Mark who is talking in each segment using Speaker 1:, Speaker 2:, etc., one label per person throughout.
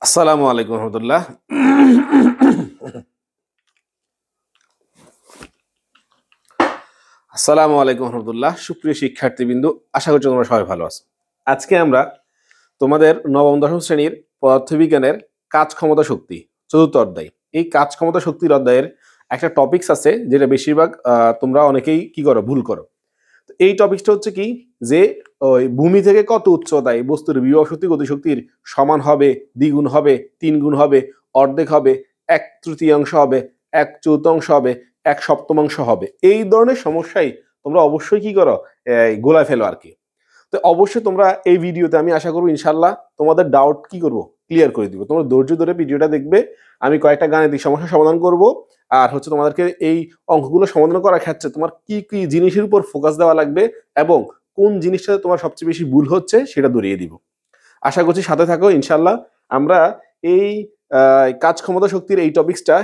Speaker 1: আসসালামু আলাইকুম রহমতুল্লাহ। আসসালামু আলাইকুম রহমতুল্লাহ। সুপ্রিয় শিক্ষার্থীবৃন্দ, আশা করছি তোমরা সবাই ভালো আছো। আজকে আমরা তোমাদের নবম দশম শ্রেণীর পদার্থবিজ্ঞানের কাজ ক্ষমতা শক্তি চতুর্থ অধ্যায়, এই কাজ ক্ষমতা শক্তির অধ্যায়ের একটা টপিকস আছে যেটা বেশিরভাগ তোমরা অনেকেই কি করো, ভুল করো। এই টপিকটা হচ্ছে কি, যে ওই ভূমি থেকে কত উচ্চতায় বস্তুর বিভব শক্তি গতিশক্তির সমান হবে, দ্বিগুণ হবে, তিন গুণ হবে, অর্ধেক হবে, এক তৃতীয়াংশ হবে, এক চতুর্থাংশ হবে, এক সপ্তমাংশ হবে। এই ধরনের সমস্যায় তোমরা অবশ্যই কি করো, গোলায় ফেলো আর কি। তো অবশ্যই তোমরা এই ভিডিওতে, আমি আশা করবো ইনশাল্লাহ তোমাদের ডাউট কি করবো, ক্লিয়ার করে দিব। তোমরা ধৈর্য ধরে ভিডিওটা দেখবে। আমি কয়েকটা গাণিতিক সমস্যার সমাধান করব, আর হচ্ছে তোমাদেরকে এই অঙ্কগুলো সমাধান করার ক্ষেত্রে তোমার কি কি জিনিসের উপর ফোকাস দেওয়া লাগবে এবং কোন জিনিসটা তোমার সবচেয়ে বেশি ভুল হচ্ছে সেটা ধরিয়ে দিব। আশা করছি সাথে থাকো ইনশাল্লাহ। আমরা এই কাজ ক্ষমতা শক্তির এই টপিক্সটা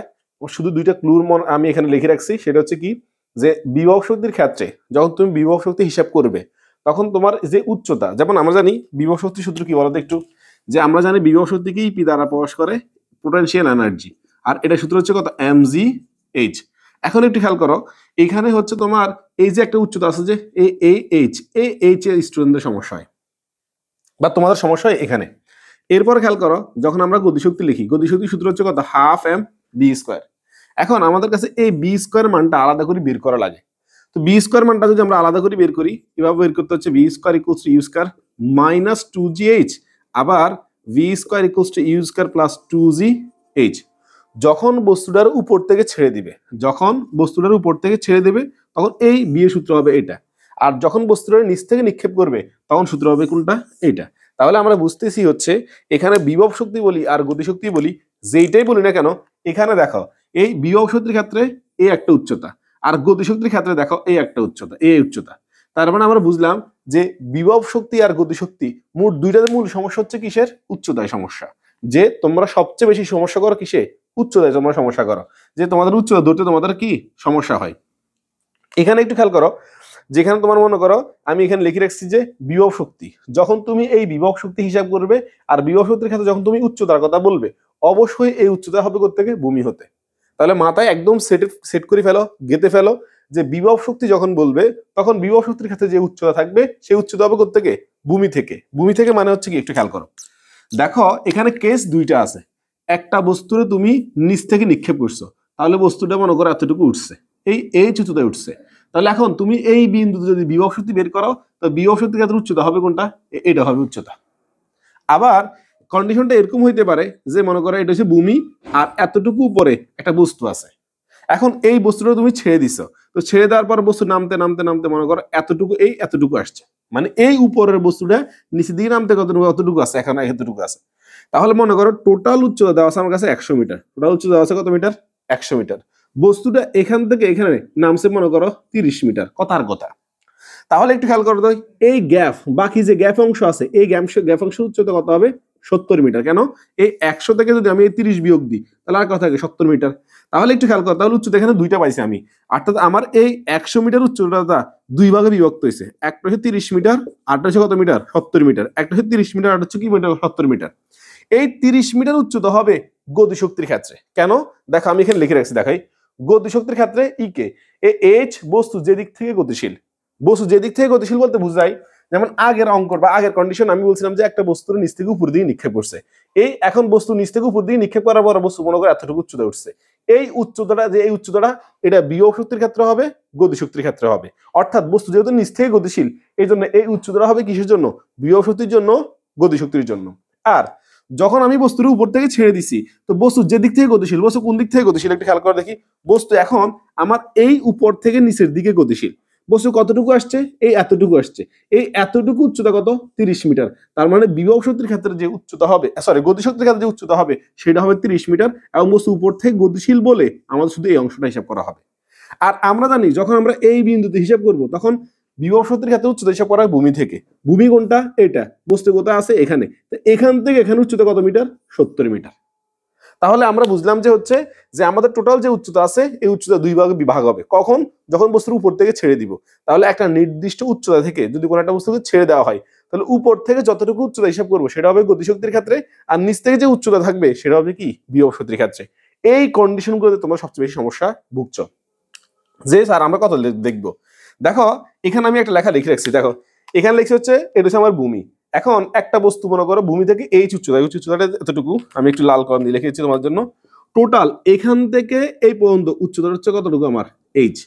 Speaker 1: শুধু দুইটা ক্লুর আমি এখানে লিখে রাখছি। সেটা হচ্ছে কি, যে বিভব শক্তির ক্ষেত্রে যখন তুমি বিভব শক্তি হিসাব করবে তখন তোমার যে উচ্চতা, যেমন আমরা জানি বিভব শক্তির সূত্র কি বলতো একটু, যে আমরা জানি বিভব শক্তিকেই পি দ্বারা প্রকাশ করে পোটেনশিয়াল এনার্জি, আর এটা সূত্র হচ্ছে কত, এম জি এইচ। এখন একটু খেয়াল করো, এখানে হচ্ছে তোমার এই যে একটা উচ্চতা আছে, যে এই এইচ এর স্টুডেন্টদের সমস্যা হয় বা তোমাদের সমস্যা হয় এখানে। এরপরে খেয়াল করো, যখন আমরা গতিশক্তি লিখি, গতিশক্তির সূত্র হচ্ছে কত, হাফ এম বি স্কোয়ার। এখন আমাদের কাছে এই বি স্কোয়ার মানটা আলাদা করে বের করা লাগে। তো বি স্কোয়ার মানটা যদি আমরা আলাদা করে বের করি, এভাবে বের করতে হচ্ছে B square equals to you square minus two G H, আবার V square equals to you square plus two G H. যখন বস্তুটার উপর থেকে ছেড়ে দিবে, যখন বস্তুটার উপর থেকে ছেড়ে দেবে তখন এই বি এর সূত্র হবে এটা, আর যখন বস্তুটার নিচ থেকে নিক্ষেপ করবে তখন সূত্র হবে কোনটা, এইটা। তাহলে আমরা বুঝতেছি হচ্ছে এখানে বিভব শক্তি বলি আর গতিশক্তি বলি, যেইটাই বলি না কেন, এখানে দেখো এই বিভব শক্তির ক্ষেত্রে এই একটা উচ্চতা, আর গতিশক্তির ক্ষেত্রে দেখো এই একটা উচ্চতা, এই উচ্চতা। তার মানে আমরা বুঝলাম যে বিভব শক্তি আর গতিশক্তি মোট দুইটার মূল সমস্যা হচ্ছে কিসের, উচ্চতায় সমস্যা। যে তোমরা সবচেয়ে বেশি সমস্যা করো কিসে, উচ্চতায় তোমরা সমস্যা করো, যে তোমাদের উচ্চতা ধরতে তোমাদের কি সমস্যা হয়। এখানে একটু খেয়াল করো, যেখানে তোমার মনে করো আমি এখানে লিখে রাখছি যে বিভব শক্তি, যখন তুমি এই বিভব শক্তি হিসাব করবে আর বিভব শক্তির ক্ষেত্রে যখন তুমি উচ্চতার কথা বলবে, অবশ্যই এই উচ্চতা হবে কোত্থেকে, ভূমি হতে। তাহলে মাথায় একদম সেট করে ফেলো, গেঁথে ফেলো, যে বিভব শক্তি যখন বলবে তখন বিভব শক্তির ক্ষেত্রে যে উচ্চতা থাকবে সেই উচ্চতা হবে কোত্থেকে, ভূমি থেকে। ভূমি থেকে মানে হচ্ছে কি, একটু খেয়াল করো, দেখো এখানে কেস দুইটা আছে। একটা বস্তুরে তুমি নিচ থেকে নিক্ষেপ করছো, তাহলে বস্তুটা মনে করো এতটুকু উঠছে, এই উচ্চতায় উঠছে। তাহলে এখন তুমি এই বিন্দুতে যদি বিভব শক্তি বের করো, তো বিভব শক্তির ক্ষেত্রে উচ্চতা হবে কোনটা, এটা হবে উচ্চতা। আবার কন্ডিশনটা এরকম হইতে পারে যে মনে করো এটা হচ্ছে ভূমি, আর এতটুকু উপরে একটা বস্তু আছে। এখন এই বস্তুটা তুমি ছেড়ে দিছো, তো ছেড়ে দেওয়ার পর বস্তু নামতে নামতে নামতে মনে করো এতটুকু, এই এতটুকু আসছে, মানে এই উপরের বস্তুটা নিচে দিয়ে নামতে কতটুকু, অতটুকু আছে, এখন এতটুকু আছে। তাহলে মনে করো টোটাল উচ্চতা দেওয়া আছে আমার কাছে 100 মিটার, টোটাল উচ্চতা দেওয়া আছে কত মিটার, 100 মিটার। বস্তুটা এখান থেকে এখানে নামছে মনে করো 30 মিটার, কথার কথা। তাহলে একটু খেয়াল করো তো, এই গ্যাপ, বাকি যে গ্যাপ অংশ আছে, এই গ্যাপ অংশ উচ্চতা কত হবে, 70 মিটার। কেন, এই 100 থেকে যদি আমি এই 30 বিয়োগ দিই তাহলে আর কথা থাকে 70 মিটার। তাহলে একটু খেয়াল করো, তাহলে উচ্চতা এখানে দুইটা পাইছি আমি, অর্থাৎ আমার এই 100 মিটার উচ্চতা দুই ভাগে বিভক্ত হয়েছে, একটা হচ্ছে 30 মিটার, আরটা হচ্ছে কত মিটার, 70 মিটার। একটা হচ্ছে 30 মিটার, আরটা হচ্ছে কি মিটার, 70 মিটার। এই 30 মিটার উচ্চতা হবে গতিশক্তির ক্ষেত্রে। কেন, দেখো আমি এখানে লিখে রাখছি, দেখাই, গতিশক্তির ক্ষেত্রে ইকে এইচ, বস্তু যেদিক থেকে গতিশীল, বস্তু যেদিক থেকে গতিশীল বলতে বুঝাই, যেমন আগের অঙ্ক বা আগের কন্ডিশন আমি বলছিলাম যে একটা বস্তুর নিচ থেকে উপর দিকে নিক্ষেপ করছে, এই এখন বস্তু নিচ থেকে উপর দিকে নিক্ষেপ করার পর বস্তু মনে করে এতটুকু উচ্চতা উঠছে। এই উচ্চতাটা, যে এই উচ্চতাটা, এটা বিভব শক্তির ক্ষেত্রে হবে, গতিশক্তির ক্ষেত্রে হবে। অর্থাৎ বস্তু যেহেতু নিচ থেকে গতিশীল, এই জন্য এই উচ্চতাটা হবে কিসের জন্য, বিভব শক্তির জন্য, গতিশক্তির জন্য। আর যখন আমি বস্তুর উপর থেকে ছেড়ে দিছি, তো বস্তু যে দিক থেকে গতিশীল, বস্তু কোন দিক থেকে গতিশীল একটু খেয়াল করে দেখি। বস্তু এখন আমার এই উপর থেকে নিচের দিকে গতিশীল, বস্তু কতটুকু আসছে, এই এতটুকু আসছে, এই এতটুকু উচ্চতা কত, 30 মিটার। তার মানে বিভব শক্তির ক্ষেত্রে যে উচ্চতা হবে, সরি গতিশক্তির ক্ষেত্রে যে উচ্চতা হবে সেটা হবে 30 মিটার, এবং বস্তু উপর থেকে গতিশীল বলে আমাদের শুধু এই অংশটা হিসাব করা হবে। আর আমরা জানি যখন আমরা এই বিন্দুতে হিসাব করব তখন বিভব শক্তির ক্ষেত্রে উচ্চতা হিসাব করা হয় ভূমি থেকে। ভূমি কোনটা, এটা বস্তু কোথায় আছে, এখানে। তো এখান থেকে এখানে উচ্চতা কত মিটার, 70 মিটার। তাহলে আমরা বুঝলাম যে হচ্ছে যে আমাদের টোটাল যে উচ্চতা আছে এই উচ্চতা দুই ভাগে বিভাগ হবে, কখন, যখন বস্তুর উপর থেকে ছেড়ে দিব। তাহলে একটা নির্দিষ্ট উচ্চতা থেকে যদি কোনো একটা বস্তুকে ছেড়ে দেওয়া হয় তাহলে উপর থেকে যতটুকু উচ্চতা হিসাব করবো সেটা হবে গতিশক্তির ক্ষেত্রে, আর নিচ থেকে যে উচ্চতা থাকবে সেটা হবে কি বিভব শক্তির ক্ষেত্রে। এই কন্ডিশন গুলোতে তোমরা সবচেয়ে বেশি সমস্যা ভুগছো। যে স্যার আমরা কত দেখবো, দেখো এখানে আমি একটা লেখা লিখে রাখছি, দেখো এখানে লিখছে হচ্ছে এটা হচ্ছে আমার ভূমি। এখন একটা বস্তু মনে করো ভূমি থেকে এই উচ্চতাটা এতটুকু, আমি একটু লাল কলম দিয়ে লিখেছি তোমার জন্য। টোটাল এখান থেকে এই পর্যন্ত উচ্চতাটা হচ্ছে কতটুকু আমার এইচ।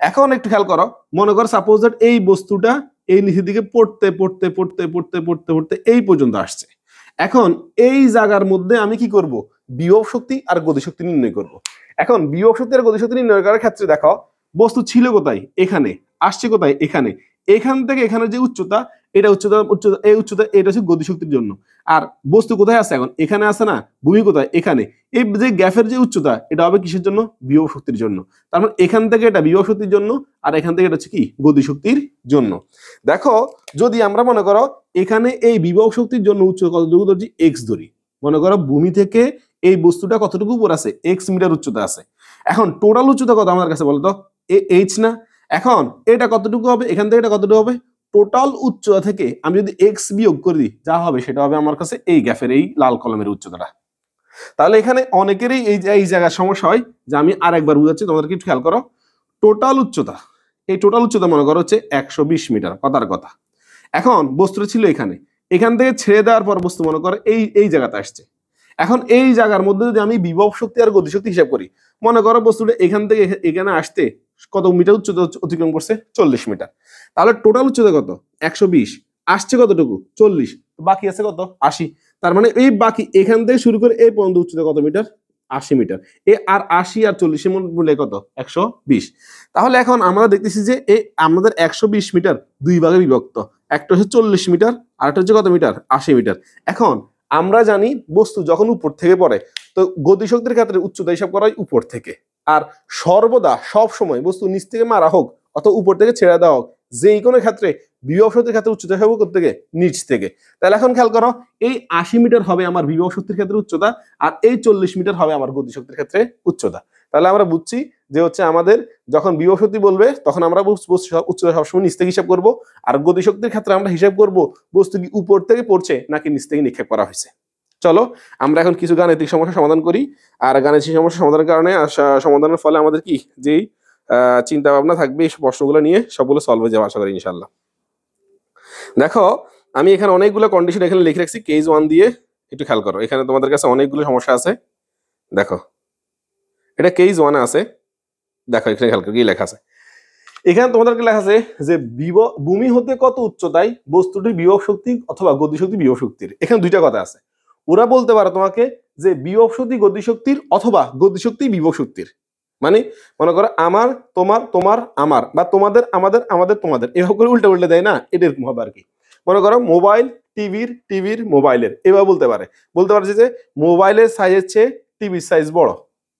Speaker 1: এখন একটু খেয়াল করো, মনে করো সাপোজ দ্যাট এই বস্তুটা এই নিচের দিকে পড়তে পড়তে পড়তে পড়তে পড়তে পড়তে এই পর্যন্ত আসছে। এখন এই জায়গার মধ্যে আমি কি করব, বিভব শক্তি আর গতিশক্তি নির্ণয় করব। এখন বিভব শক্তি আর গতিশক্তি নির্ণয় করার ক্ষেত্রে দেখো বস্তু ছিল কোথায়, এখানে, আসছে কোথায়, এখানে, এখান থেকে এখানে যে উচ্চতা, এটা উচ্চতা উচ্চতা এই উচ্চতা এটা হচ্ছে গতিশক্তির জন্য। আর বস্তু কোথায় আছে এখন, এখানে আছে না, ভূমি কোথায়, এখানে, এই যে গ্যাপের যে উচ্চতা এটা হবে কিসের জন্য, বিভব শক্তির জন্য। তার মানে এখান থেকে এটা বিভব শক্তির জন্য, আর এখান থেকে এটা হচ্ছে কি গতিশক্তির জন্য। দেখো যদি আমরা মনে করো এখানে এই বিভব শক্তির জন্য উচ্চতা কতটুকু ধরছি, এক্স ধরি, মনে করো ভূমি থেকে এই বস্তুটা কতটুকু উপর আছে, এক্স মিটার উচ্চতা আছে। এখন টোটাল উচ্চতা কত আমাদের কাছে বলতো, এইচ না। এখন এটা কতটুকু হবে, এখান থেকে এটা কতটুকু হবে, টোটাল উচ্চতা থেকে আমি যদি এক্স বিয়োগ করে দিই যা হবে সেটা হবে আমার কাছে এই গ্যাপের এই লাল কলমের উচ্চতাটা। তাহলে এখানে অনেকেরই এই জায়গার সমস্যা হয়, যে আমি আর একবার বুঝাচ্ছি তোমাদেরকে একটু খেয়াল করো। টোটাল উচ্চতা, এই টোটাল উচ্চতা মনে করো হচ্ছে 120 মিটার, কথার কথা। এখন বস্তুটা ছিল এখানে, এখান থেকে ছেড়ে দেওয়ার পর বস্তু মনে করো এই জায়গাতে আসছে। এখন এই জায়গার মধ্যে যদি আমি বিভব শক্তি আর গতিশক্তি হিসাব করি, মনে করো বস্তুটা এখান থেকে এখানে আসতে কত মিটার উচ্চতা অতিক্রম করছে, 40 মিটার। তাহলে টোটাল উচ্চতা কত, 120, আসছে কতটুকু, 40, বাকি আছে কত, 80। তার মানে এই বাকি এখান থেকে শুরু করে এই পর্যন্ত উচ্চতা কত মিটার, 80 মিটার। আর 80 আর 40 মূল্যে কত, 120। তাহলে এখন আমরা দেখতেছি যে এই আমাদের 120 মিটার দুই ভাগে বিভক্ত, একটা হচ্ছে 40 মিটার আর একটা হচ্ছে কত মিটার, 80 মিটার। এখন আমরা জানি বস্তু যখন উপর থেকে পড়ে তো গতিশক্তির ক্ষেত্রে উচ্চতা হিসাব করা হয় উপর থেকে, আর সর্বদা সব সময় বস্তু নিচ থেকে মারা হোক অথবা উপর থেকে ছেড়ে দেওয়া হোক, যে কোনো ক্ষেত্রে বিভব শক্তির ক্ষেত্রে উচ্চতা হবে কোথা থেকে, নিচ থেকে। তাহলে এখন খেয়াল করো এই 80 মিটার হবে আমার বিভব শক্তির ক্ষেত্রে উচ্চতা, আর এই 40 মিটার হবে আমার গতিশক্তির ক্ষেত্রে উচ্চতা। তাহলে আমরা বুঝছি যে হচ্ছে আমাদের যখন বিভব শক্তি বলবে তখন আমরা উচ্চতা সবসময় নিচ থেকে হিসাব করব, আর গতিশক্তির ক্ষেত্রে আমরা হিসাব করব বস্তু কি উপর থেকে পড়ছে নাকি নিচ থেকে নিক্ষেপ করা হয়েছে। চলো আমরা এখন কিছু গাণিতিক সমস্যা সমাধান করি, আর গাণিতিক সমস্যা সমাধানের কারণে সমাধানের ফলে আমাদের কি যেই চিন্তা ভাবনা থাকবে এই প্রশ্নগুলো নিয়ে সবগুলো সলভ হয়ে যাবে আশা করি ইনশাল্লাহ। দেখো আমি এখানে অনেকগুলো কন্ডিশন এখানে লিখে রাখছি কেস 1 দিয়ে, একটু খেয়াল করো এখানে তোমাদের কাছে অনেকগুলো সমস্যা আছে। দেখো এটা কেস 1 আছে, দেখো এখানে খেয়াল করো কি লেখা আছে। এখানে তোমাদেরকে লেখা আছে যে ভূমি হতে কত উচ্চতায় বস্তুটির বিভব শক্তি অথবা গতিশক্তি বিভব শক্তির। এখানে দুইটা কথা আছে, ওরা বলতে পারে তোমাকে যে বিভব শক্তি গতিশক্তির অথবা গতিশক্তি বিভব শক্তির। মানে মনে করো আমার, তোমার, তোমার, আমার, বা তোমাদের, আমাদের, আমাদের, তোমাদের, এভাবে করে উল্টে উল্টে দেয় না, এটা এরকম হবে আর কি। মনে করো মোবাইল টিভির মোবাইলের, এভাবে বলতে পারে যে মোবাইলের সাইজের চেয়ে টিভির সাইজ বড়,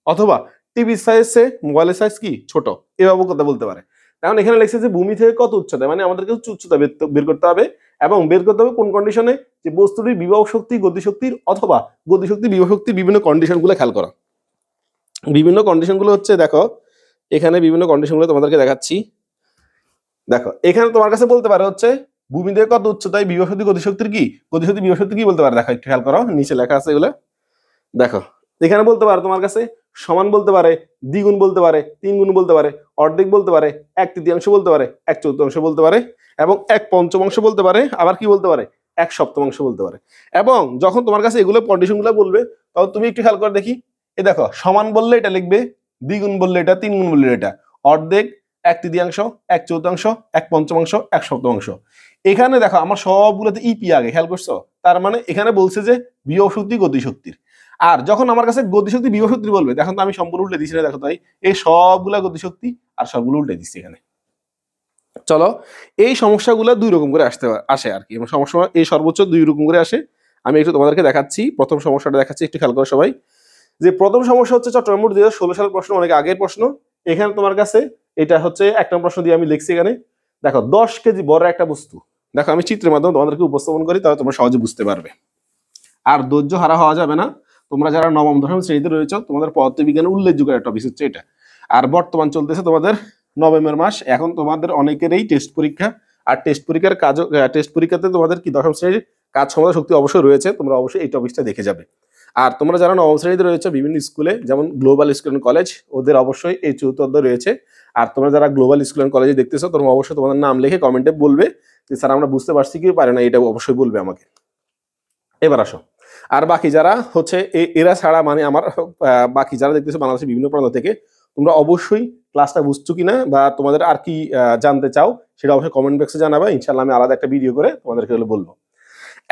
Speaker 1: অথবা টিভির সাইজ চেয়ে মোবাইলের সাইজ কি ছোট, এভাবে কথা বলতে পারে। কারণ এখানে লেখছে যে ভূমি থেকে কত উচ্চতা, মানে আমাদেরকে উচ্চতা বের করতে হবে, এবং বের করতে হবে কোন কন্ডিশনে, যে বস্তুটির বিভব শক্তি গতিশক্তির অথবা গতিশক্তি বিভব শক্তির বিভিন্ন কন্ডিশন গুলো খেয়াল করা। বিভিন্ন কন্ডিশন গুলো হচ্ছে, দেখো এখানে বিভিন্ন কন্ডিশন গুলো তোমাদেরকে দেখাচ্ছি। দেখো এখানে তোমার কাছে বলতে পারে হচ্ছে ভূমি থেকে কত উচ্চতায় বিভব শক্তি গতিশক্তির কি, গতিশক্তি বিভব শক্তি কি বলতে পারে, দেখো একটু খেয়াল করো নিচে লেখা আছে এগুলো। দেখো এখানে বলতে পারে তোমার কাছে সমান বলতে পারে, দ্বিগুণ বলতে পারে, তিন গুণ বলতে পারে, অর্ধেক বলতে পারে, 1/3 বলতে পারে, 1/4 বলতে পারে, এবং 1/5 বলতে পারে, আবার কি বলতে পারে, 1/7 বলতে পারে। এবং যখন তোমার কাছে এগুলো কন্ডিশন গুলো বলবে তখন তুমি একটু খেয়াল করে দেখি, এ দেখো সমান বললে এটা লিখবে, দ্বিগুণ বললে এটা, তিন গুণ বললে এটা, অর্ধেক, 1/3, 1/4, 1/5, 1/7। এখানে দেখো আমার সবগুলোতে ইপি আগে, খেয়াল করছো? তার মানে এখানে বলছে যে বিভব শক্তি গতিশক্তির। আর যখন আমার কাছে গতিশক্তি বিভব শক্তি বলবে, দেখো তো আমি সম্পূর্ণ উল্টে দিচ্ছি না, দেখো তাই এই সবগুলা গতিশক্তি আর সবগুলো উল্টে দিচ্ছি এখানে। চলো এই সমস্যাগুলো দুই রকম করে আসে আর কি, এবং সমস্যা এই সর্বোচ্চ দুই রকম করে আসে। আমি একটু তোমাদেরকে দেখাচ্ছি, প্রথম সমস্যাটা দেখাচ্ছি, একটু খেয়াল করো সবাই। যে প্রথম সমস্যা হচ্ছে চট্টগ্রাম বোর্ড 2016 সালের প্রশ্ন, অনেক আগের প্রশ্ন। এখানে তোমার কাছে এটা হচ্ছে এক নম্বর প্রশ্ন দিয়ে আমি লিখছি এখানে। দেখো 10 কেজি বড় একটা বস্তু, দেখো আমি চিত্রের মাধ্যমে তোমাদেরকে উপস্থাপন করি তাহলে তোমরা সহজে বুঝতে পারবে, আর ধৈর্য হারা হওয়া যাবে না। তোমরা যারা নবম দশম শ্রেণীতে রয়েছে তোমাদের পদার্থবিজ্ঞানের উল্লেখযোগ্য একটা টপিক হচ্ছে এটা। আর বর্তমান চলতেছে তোমাদের নভেম্বর মাস, এখন তোমাদের অনেকেরই টেস্ট পরীক্ষা, আর টেস্ট পরীক্ষাতে তোমাদের কি দশম শ্রেণীর কাজ ক্ষমতা শক্তি অবশ্যই রয়েছে, তোমরা অবশ্যই এই টপিকটা দেখে যাবে। আর তোমরা যারা নবম শ্রেণীতে রয়েছে বিভিন্ন স্কুলে, যেমন গ্লোবাল স্কুল অ্যান্ড কলেজ, ওদের অবশ্যই এই চতুর্থ অধ্যায় রয়েছে। আর তোমরা যারা গ্লোবাল স্কুল অ্যান্ড কলেজে দেখতেছো, তোমরা অবশ্যই তোমাদের নাম লিখে কমেন্টে বলবে যে স্যার আমরা বুঝতে পারছি কি পারে না, এটা অবশ্যই বলবে আমাকে। এবার আসো, আর বাকি যারা হচ্ছে এরা ছাড়া মানে আমার বাকি যারা দেখতেছো বাংলাদেশের বিভিন্ন প্রান্ত থেকে, তোমরা অবশ্যই ক্লাসটা বুঝছো কিনা বা তোমাদের আর কি জানতে চাও সেটা অবশ্যই কমেন্ট বক্সে জানাবে, ইনশাল্লাহ আমি আলাদা একটা ভিডিও করে তোমাদেরকে বলবো।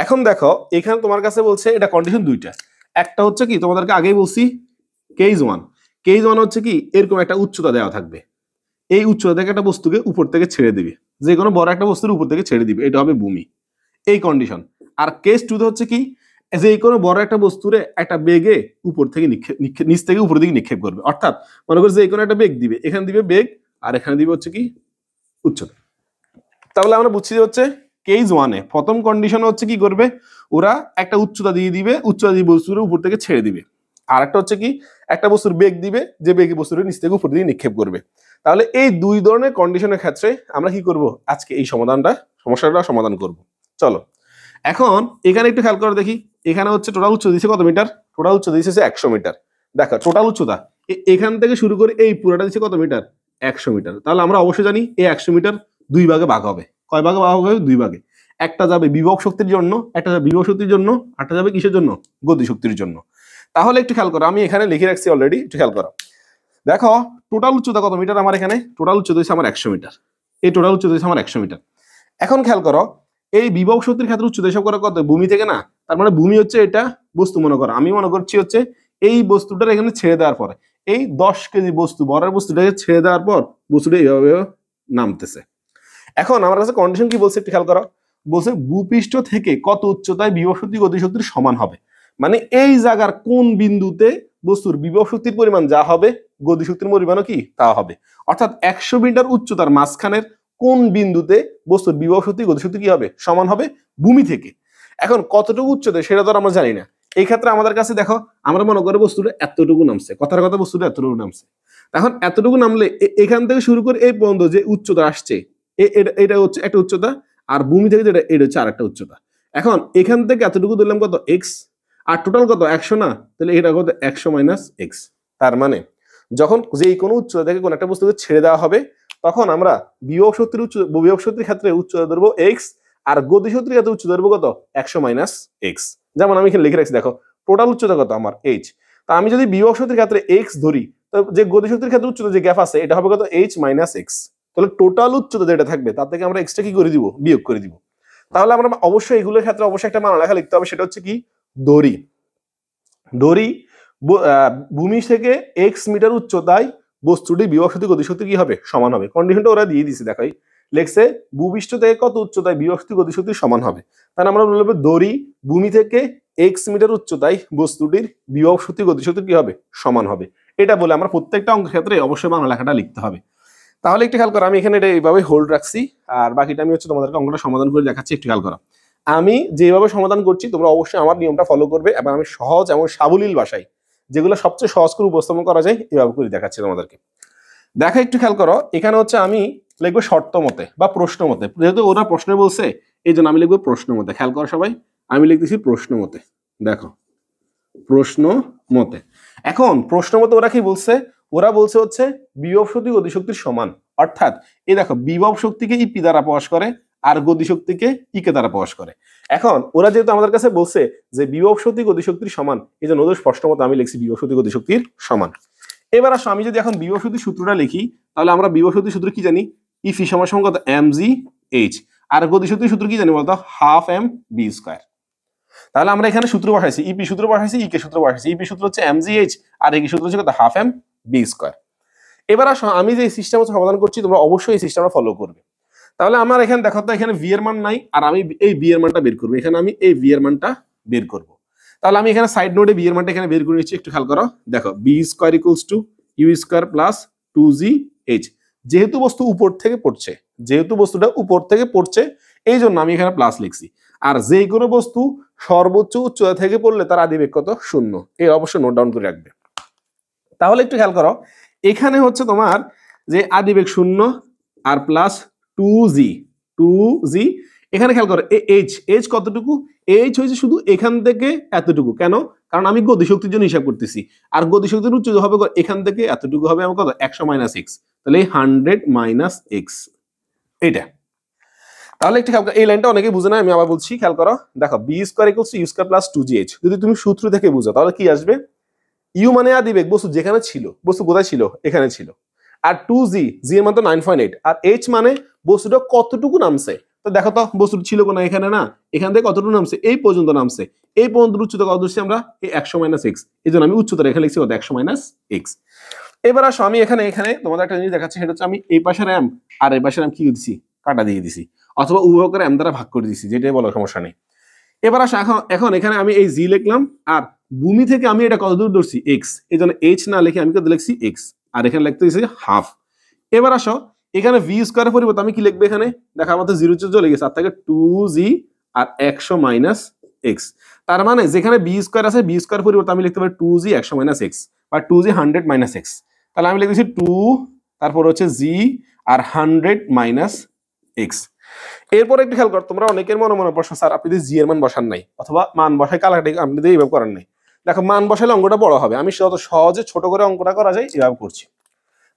Speaker 1: এখন দেখো এখানে তোমার কাছে বলছে এটা কন্ডিশন দুইটা, একটা হচ্ছে কি তোমাদেরকে আগেই বলছি কেস ওয়ান হচ্ছে কি এরকম একটা উচ্চতা দেওয়া থাকবে, এই উচ্চতা থেকে একটা বস্তুকে উপর থেকে ছেড়ে দিবে, যে কোনো বড় একটা বস্তুর উপর থেকে ছেড়ে দিবে, এটা হবে ভূমি, এই কন্ডিশন। আর কেস টু হচ্ছে কি যে কোনো বড় একটা বস্তুরে একটা বেগে উপর থেকে নিচ থেকে উপর দিকে নিক্ষেপ করবে, অর্থাৎ মনে করছে যে কোনো একটা বেগ দিবে, এখানে দিবে বেগ আর এখানে দিবে হচ্ছে কি উচ্চতা। তাহলে আমরা বুঝছি যে হচ্ছে কেস ওয়ানে প্রথম কন্ডিশন হচ্ছে কি করবে, ওরা একটা উচ্চতা দিয়ে দিবে, উচ্চতা দিয়ে বস্তুর উপর থেকে ছেড়ে দিবে। আর একটা হচ্ছে কি একটা বস্তুর বেগ দিবে, যে বেগে বস্তুর নিচ থেকে উপর দিকে নিক্ষেপ করবে। তাহলে এই দুই ধরনের কন্ডিশনের ক্ষেত্রে আমরা কি করব, আজকে এই সমস্যাটা সমাধান করব। চলো এখন এখানে একটু খেয়াল করে দেখি, এখানে হচ্ছে টোটাল উচ্চতা দিচ্ছে কত মিটার, টোটাল উচ্চতা দিচ্ছে 100 মিটার। দেখো টোটাল উচ্চতা এখান থেকে শুরু করে এই পুরোটা দিচ্ছে কত মিটার, 100 মিটার। তাহলে আমরা অবশ্যই জানি এই 100 মিটার দুই ভাগে ভাগ হবে, কয় ভাগে ভাগ হবে, দুই ভাগে। একটা যাবে বিভব শক্তির জন্য, একটা যাবে বিভব শক্তির জন্য, একটা যাবে কিসের জন্য, গতি শক্তির জন্য। তাহলে একটু খেয়াল করো, আমি এখানে লিখে রাখছি অলরেডি, একটু খেয়াল করো। দেখো টোটাল উচ্চতা কত মিটার আমার, এখানে টোটাল উচ্চতা হচ্ছে আমার 100 মিটার, এই টোটাল উচ্চতা হচ্ছে আমার 100 মিটার। এখন খেয়াল করো এই বিভব শক্তির ক্ষেত্রে উচ্চতা হিসাব করা কত, ভূমি থেকে না, তার মানে ভূমি হচ্ছে এটা বস্তু মনে করো, আমি মনে করছি হচ্ছে এই বস্তুটার এখানে ছেড়ে দেওয়ার পরে এই 10 কেজি বস্তু বড় বস্তুটাকে ছেড়ে দেওয়ার পর বস্তুটা এইভাবে নামতেছে। এখন আমার কাছে কন্ডিশন কি বলছে একটু খেয়াল করো, বলছে ভূপৃষ্ঠ থেকে কত উচ্চতায় বিভব শক্তি গতিশক্তির সমান হবে, মানে এই জায়গার কোন বিন্দুতে বস্তুর বিভব শক্তির পরিমাণ যা হবে গতিশক্তির পরিমাণও কি তা হবে, অর্থাৎ 100 মিটার উচ্চতার মাঝখানের কোন বিন্দুতে বস্তুর বিভব শক্তি গতিশক্তি কি হবে, সমান হবে ভূমি থেকে। এখন কতটুকু উচ্চতা সেটা তো আমরা জানি না, এই ক্ষেত্রে আমাদের কাছে দেখো আমরা মনে করি বস্তুটা এতটুকু নামছে, কথার কথা বস্তুটা এতটুকু নামছে। এখন এতটুকু নামলে এখান থেকে শুরু করে এই পর্যন্ত যে উচ্চতা আসছে এটা হচ্ছে একটা উচ্চতা, আর ভূমি থেকে যেটা এটা হচ্ছে আরেকটা উচ্চতা। এখন এখান থেকে এতটুকু দিলাম কত এক্স, আর টোটাল কত 100 না, তাহলে এটা কত 100 মাইনাস এক্স। তার মানে যখন যে কোনো উচ্চতা থেকে কোনো একটা বস্তুকে ছেড়ে দেওয়া হবে তখন আমরা বিভব শক্তির ক্ষেত্রে উচ্চতা ধরবো এক্স, আর গতি শক্তির ক্ষেত্রে উচ্চতা ধরবো কত 100 মাইনাস এক্স। যেমন আমি এখানে লিখে রাখছি, দেখো টোটাল উচ্চতা কত আমার এইচ, তা আমি যদি বিভব শক্তির ক্ষেত্রে এক্স ধরি, তো যে গতি শক্তির ক্ষেত্রে উচ্চতা যে গ্যাপ আছে এটা হবে কত এইচ মাইনাস এক্স। তাহলে টোটাল উচ্চতা যেটা থাকবে তার থেকে আমরা এক্সটা কি করে দিব, বিয়োগ করে দিব। তাহলে আমরা অবশ্যই এগুলোর ক্ষেত্রে অবশ্যই একটা মান লেখা লিখতে হবে, সেটা হচ্ছে কি দড়ি ভূমি থেকে এক্স মিটার উচ্চতায় বস্তুটি বিভব শক্তি গতিশক্তি কি হবে, সমান হবে। কন্ডিশনটা ওরা দিয়ে দিছে, দেখাই লেখছে ভূপৃষ্ঠ থেকে কত উচ্চতায় বিভব শক্তি গতিশক্তি সমান হবে, তাহলে আমরা বলবো দড়ি ভূমি থেকে এক্স মিটার উচ্চতায় বস্তুটির বিভব শক্তি গতিশক্তি কি হবে, সমান হবে। এটা বলে আমরা প্রত্যেকটা অঙ্কের ক্ষেত্রে অবশ্যই বাংলা লেখাটা লিখতে হবে। তাহলে একটু খেয়াল করো, আমি এখানে এটা এইভাবে হোল্ড রাখছি, আর বাকিটা আমি হচ্ছে তোমাদেরকে অঙ্কটা সমাধান করে দেখাচ্ছি, একটু খেয়াল করো। আমি যেভাবে সমাধান করছি তোমরা অবশ্যই আমার নিয়মটা ফলো করবে, এবং আমি সহজ এবং সাবলীল ভাষায় যেগুলো সবচেয়ে সহজ করে উপস্থাপন করা যায় এভাবে করে দেখাচ্ছি তোমাদেরকে। দেখো একটু খেয়াল করো, এখানে হচ্ছে আমি লিখবো শর্ত মতে বা প্রশ্ন মতে, যেহেতু ওরা প্রশ্ন বলছে এই জন্য আমি লিখবো প্রশ্ন মতে। খেয়াল করো সবাই, আমি লিখতেছি প্রশ্ন মতে। দেখো প্রশ্ন মতে, এখন প্রশ্ন মতে ওরা কি বলছে, ওরা বলছে হচ্ছে বিভব শক্তি গতিশক্তির সমান, অর্থাৎ এই দেখো বিভব শক্তিকে ইপি দ্বারা প্রকাশ করে আর গতিশক্তিকে ইকে দ্বারা প্রকাশ করে। এখন ওরা যেহেতু আমাদের কাছে বলছে যে বিভব শক্তি গতিশক্তির সমান, এই জন্য ওদের স্পষ্ট মতো আমি লিখছি বিভব শক্তি গতিশক্তির সমান। এবার আসো আমি যদি এখন বিভব শক্তির সূত্রটা লিখি, তাহলে আমরা বিভব শক্তির সূত্র কি জানি, ইফি সমান সমান কত এম জি এইচ, আর গতিশক্তির সূত্র কি জানি বলতো হাফ এম বি স্কয়ার। তাহলে আমরা এখানে সূত্র বসাইছি, ইপি সূত্র বসাইছি, ইকে সূত্র বসাইছি। ইপি সূত্র হচ্ছে এম জি এইচ আর এই সূত্র হচ্ছে কত হাফ এম বি স্কয়ার। এবার আসো আমি যে সিস্টেম সমাধান করছি তোমরা অবশ্যই এই সিস্টেমটা ফলো করবে। তাহলে আমার এখানে দেখো তো এখানে ভি এর মান নাই, আর আমি এই বি এর মানটা বের করবো, এখানে আমি এই ভি এর মানটা বের করব। তাহলে আমি এখানে সাইড নোটে বি এর মানটা এখানে বের করে নিচ্ছি, একটু খেয়াল করো। দেখো v square equals to you square plus 2gh, যেহেতু বস্তু উপর থেকে পড়ছে, যেহেতু বস্তুটা উপর থেকে পড়ছে এই জন্য আমি এখানে প্লাস লিখছি। আর যে কোনো বস্তু সর্বোচ্চ উচ্চতা থেকে পড়লে তার আদিবেগ কত, 0। এই অবশ্যই নোট ডাউন করে রাখবে। তাহলে একটু খেয়াল করো, এখানে হচ্ছে তোমার যে আদিবেগ 0 আর প্লাস 2g, 2g। এখানে খেয়াল করো এইচ কতটুকু, এইচ হয়েছে শুধু এখান থেকে এতটুকু, কেন? কারণ আমি গতিশক্তির জন্য হিসাব করতেছি, আর গতিশক্তির উচ্চতা হবে এখান থেকে এতটুকু হবে আমার কত, 100 মাইনাস এক্স, তাহলে 100 মাইনাস এক্স এইটা। তাহলে একটু খেয়াল করো, এই লাইনটা অনেকেই বুঝে না, আমি আবার বলছি, খেয়াল করো। দেখো v square equals to you square plus 2gh, যদি তুমি সূত্র থেকে বুঝো তাহলে কি আসবে? ইউ মানে আদিবেগ, বস্তু যেখানে ছিল, বস্তু কোথায় ছিল, এখানে ছিল। আর 2g, জি এর মান তো 9.8, আর h মানে বস্তুটা কতটুকু নামছে। তো দেখো তো বস্তুটা ছিল কোন, এখানে না, এখান থেকে কতটুকু নামছে, এই পর্যন্ত নামছে, এই পর্যন্ত উচ্চতা কত ধরছি আমরা, এই 100 মাইনাস এক্স, এই জন্য আমি উচ্চতা এখানে লিখছি কত, 100 মাইনাস এক্স। এবার আসো আমি এখানে তোমাদের একটা জিনিস দেখাচ্ছি, সেটা হচ্ছে আমি এই পাশের এম আর এই পাশের এম কি দিছি, কাটা দিয়ে দিছি, অথবা উভয়কের এম দ্বারা ভাগ করে দিছি, যেটাই বলো সমস্যা নেই। এবার আসো এখন এখানে আমি এই জি লিখলাম, আর ভূমি থেকে আমি এটা কত দূর ধরছি, এক্স, এই জন্য এইচ না লিখে আমি কত লিখছি, এক্স, আর এখানে লিখতে দিছি হাফ। এবার আসো এখানে ভি স্কোয়ারের পরিবর্তে আমি কি লিখবো, এখানে দেখো আমাদের জিরো চলে গেছে, আর থাকে 2g আর 100 মাইনাস এক্স। তার মানে যেখানে বি স্কোয়ার আছে, বি স্কোয়ার পরিবর্তে আমি লিখতে পারি 2g 100 মাইনাস এক্স, বা 2g 100 মাইনাস এক্স। তাহলে আমি লিখেছি 2, তারপর হচ্ছে জি আর 100 মাইনাস এক্স। এরপর একটু খেয়াল কর, তোমরা অনেকের মনে মনে প্রশ্ন, স্যার আপনি জি এর মান বসান নাই, অথবা মান বসায় কালারটি আপনি এইভাবে করেন নাই। দেখো মান বসালে অঙ্কটা বড় হবে, আমি যত সহজে ছোট করে অঙ্কটা করা যায় এভাবে করছি।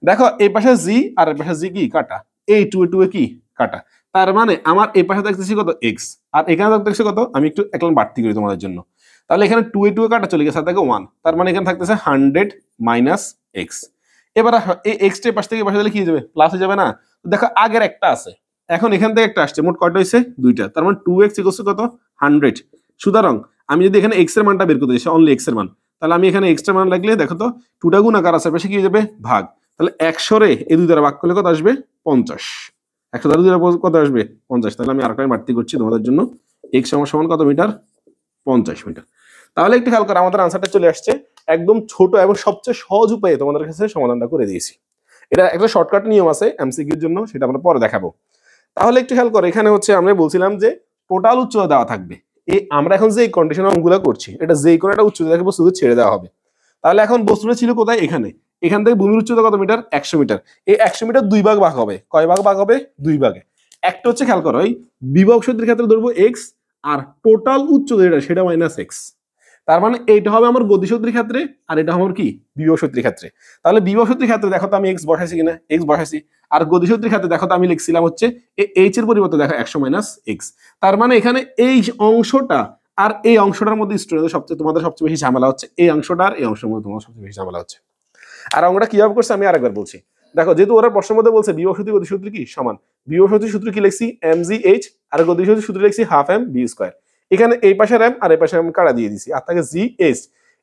Speaker 1: দেখো এই পাশে জি আর এই পাশে জি কি কাটা, এই টু এ কি কাটা, তার মানে আমার এই পাশে দেখতেছি কত, এক্স, আর এখানে দেখতেছি কত, আমি একটু একদম বাড়তি করি তোমাদের জন্য। তাহলে এখানে টু এ কাটা চলে গেছে, দেখো 1, তার মানে এখানে থাকতেছে 100 মাইনাস এক্স। এবার এই এক্স টা পাশ থেকে পাশে দিলে কি হয়ে যাবে, প্লাস হয়ে যাবে না? দেখো আগের একটা আছে, এখন এখান থেকে একটা আসছে, মোট কয়টা হয়েছে, দুইটা, তার মানে 2x ইকুয়ালস কত, 100। সুতরাং আমি যদি এখানে x এর মানটা বের করতে চাই, অনলি x এর মান, তাহলে আমি এখানে x এর মান লাগলে দেখো তো, টুটা গুণাকার আছে, পাশে কি হয়ে যাবে, ভাগ। তাহলে 100 রে এই দুই দ্বারা ভাগ করলে কত আসবে, 50। 100 দ্বারা দুই দ্বারা কত আসবে, 50। তাহলে আমি আরেকটা বাড়তি করছি তোমাদের জন্য, x সমান কত মিটার, 50 মিটার। তাহলে একটু খেয়াল করো, আমাদের আনসারটা চলে আসছে, একদম ছোট এবং সবচেয়ে সহজ উপায়ে তোমাদের কাছে সমাধানটা করে দিয়েছি। এটা একটা শর্টকাট নিয়ম আছে এমসিকিউর জন্য, সেটা আমরা পরে দেখাবো। তাহলে একটু খেয়াল করো, এখানে হচ্ছে আমরা বলছিলাম যে টোটাল উচ্চতা দেওয়া থাকবে, এই আমরা এখন যে কন্ডিশন অঙ্কগুলো করছি, এটা যেই কোনো একটা উচ্চতা থেকে বস্তুকে ছেড়ে দেওয়া হবে। তাহলে এখন বস্তুটা ছিল কোথায়, এখানে, এখান থেকে ভূমির উচ্চতা কত মিটার, 100 মিটার। এই 100 মিটার দুই ভাগ ভাগ হবে, কয় ভাগ ভাগ হবে, দুই ভাগে। একটা হচ্ছে খেয়াল করো, এই বিভব শক্তির ক্ষেত্রে ধরবো এক্স, আর টোটাল উচ্চতা যেটা সেটা মাইনাস এক্স। তার মানে এইটা হবে আমার গতিশক্তির ক্ষেত্রে, আর এটা আমার কি, বিভব শক্তির ক্ষেত্রে। তাহলে বিভব শক্তির ক্ষেত্রে দেখো তো আমি এক্স বসাইছি কিনা, এক্স বসাইছি। আর গতিশক্তির ক্ষেত্রে দেখো তো আমি লিখছিলাম হচ্ছে এইচ এর পরিবর্তে দেখো 100 মাইনাস এক্স। তার মানে এখানে এই অংশটা আর এই অংশটার মধ্যে স্টুডেন্টদের তোমাদের সবচেয়ে বেশি ঝামেলা হচ্ছে এই অংশটা, আর এই অংশের মধ্যে তোমাদের সবচেয়ে বেশি ঝামেলা হচ্ছে। আর অঙ্কটা কিভাবে করছে আমি আরেকবার বলছি। দেখো যেহেতু ওরা প্রশ্নের মধ্যে বলছে বিভব শক্তি গতিশক্তি কি সমান, বিভব শক্তির সূত্র কি লিখছি, mgh, আর গতিশক্তির সূত্র লিখছি হাফ এম বি স্কয়ার। এখানে এই পাশের এম আর এই পাশের এম কাটা দিয়ে দিছি, আর তাকে জি এইচ,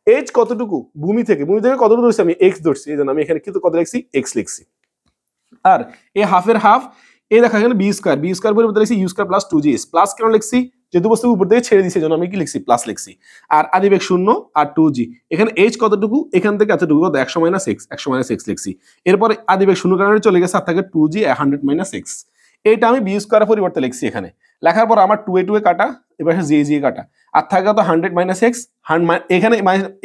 Speaker 1: এইচ কতটুকু, ভূমি থেকে কতটুকু ধরছি, আমি এক্স ধরছি, এই জন্য আমি এখানে কিন্তু কত লিখছি, এক্স লিখছি। আর এই হাফের হাফ, এই দেখো এখানে বি স্কয়ার পরিবর্তে লিখছি you square plus 2gh, plus কেন লিখছি, যেহেতু বস্তু উপর থেকে ছেড়ে দিয়েছে জন্য আমি কি লিখছি, প্লাস লিখছি। আর আদিবেগ 0 আর 2g, এখানে h কতটুকু, এখান থেকে এতটুকু, 100 মাইনাস এক্স, 100 মাইনাস এক্স লিখছি। এরপরে আদিবেগ 0 কারণে চলে গেছে, আর থাকে 2g 100 মাইনাস এক্স। এইটা আমি বি স্কয়ারের পরিবর্তে লিখছি এখানে, লেখার পর আমার 2 এ কাটা, এবার জি কাটা, আর থাকে তো 100 মাইনাস এক্স, এখানে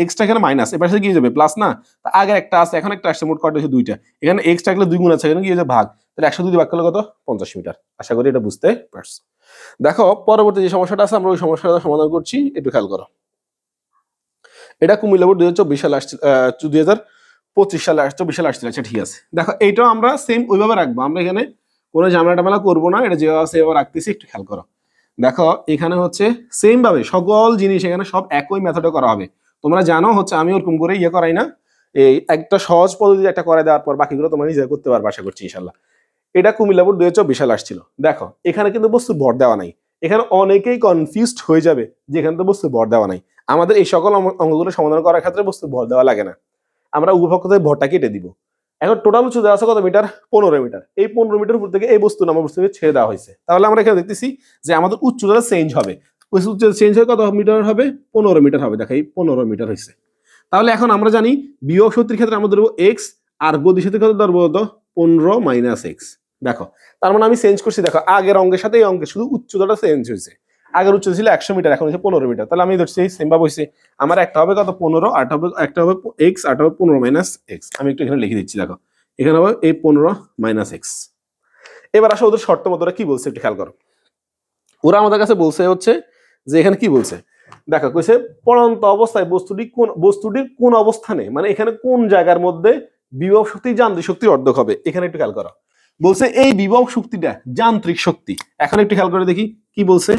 Speaker 1: এক্সটা এখানে মাইনাস, এবার কি যাবে, প্লাস না? তা আগে একটা আছে, এখন একটা আসছে, মোট কত হচ্ছে, দুইটা। এখানে এক্স থাকলে দুই গুণ আছে, এখানে কি হচ্ছে, ভাগ। তাহলে 100 দিয়ে ভাগ করলে কত, 50 মিটার। আশা করি এটা বুঝতে পারছো। দেখো পরবর্তী যে সমস্যাটা আছে, আমরা ওই সমস্যাটা সমাধান করছি, একটু খেয়াল করো। এটা কুমিল্লা বোর্ড 2024 সালে আসছে, 2025 সালে আসছে, 24 সালে আসছে, আচ্ছা ঠিক আছে। দেখো এইটাও আমরা সেম ওইভাবে রাখবো, আমরা এখানে কোনো ঝামেলা টামেলা করবো না, এটা যেভাবে আছে এভাবে রাখতেছি, একটু খেয়াল করো। দেখো এখানে হচ্ছে সেম ভাবে সকল জিনিস এখানে সব একই মেথডে করা হবে। তোমরা জানো হচ্ছে আমি ওরকম করে ইয়ে করাই না, এই একটা সহজ পদ্ধতি একটা করে দেওয়ার পর বাকিগুলো তোমরা নিজে করতে পারবে আশা করছি ইনশাল্লাহ। এটা কুমিল্লা বোর্ড 2024 সালে আসছিল। দেখো এখানে কিন্তু বস্তুর ভর দেওয়া নাই, এখানে অনেকেই কনফিউজড হয়ে যাবে যে এখানে তো বস্তুর ভর দেওয়া নাই। আমাদের এই সকল অঙ্কগুলো সমাধান করার ক্ষেত্রে বস্তুর ভর দেওয়া লাগে না, আমরা উভপক্ষ থেকে ভরটা কেটে দিব। এখন টোটাল উচ্চতা আছে কত মিটার, 15 মিটার। এই 15 মিটার উপর থেকে এই বস্তু নামা বস্তুকে ছেড়ে দেওয়া হয়েছে। তাহলে আমরা এখানে দেখতেছি যে আমাদের উচ্চতা চেঞ্জ হবে, উচ্চতা চেঞ্জ হয়ে কত মিটার হবে, 15 মিটার হবে। দেখো এই 15 মিটার হয়েছে। তাহলে এখন আমরা জানি বিভব শক্তির ক্ষেত্রে আমরা ধরবো এক্স, আর গতি শক্তির ক্ষেত্রে ধরবো 15 মাইনাস এক্স। দেখো তার মানে আমি চেঞ্জ করছি, দেখো আগের অঙ্কের সাথে এই অঙ্কের শুধু উচ্চতাটা চেঞ্জ হয়েছে। আগের উচ্চতা ছিল 100 মিটার, এখন হচ্ছে 15 মিটার। তাহলে আমি ধরছি সেম ভাবে হয়েছে, আমার একটা হবে কত, 15, আর একটা হবে এক্স, আর হবে 15 মাইনাস এক্স। আমি একটু এখানে লিখে দিচ্ছি, দেখো এখানে হবে এই 15 মাইনাস এক্স। এবার আসো ওদের শর্ত মতো ওরা কি বলছে একটু খেয়াল করো। ওরা আমাদের কাছে বলছে হচ্ছে যে এখানে কি বলছে দেখো, কইছে পড়ন্ত অবস্থায় বস্তুটির কোন অবস্থানে, মানে এখানে কোন জায়গার মধ্যে বিভব শক্তি যান্ত্রিক শক্তির অর্ধেক হবে। এখানে একটু খেয়াল করো, বলছে এই বিভব শক্তিটা যান্ত্রিক শক্তি। এখন একটু খেয়াল করে দেখি কি বলছে,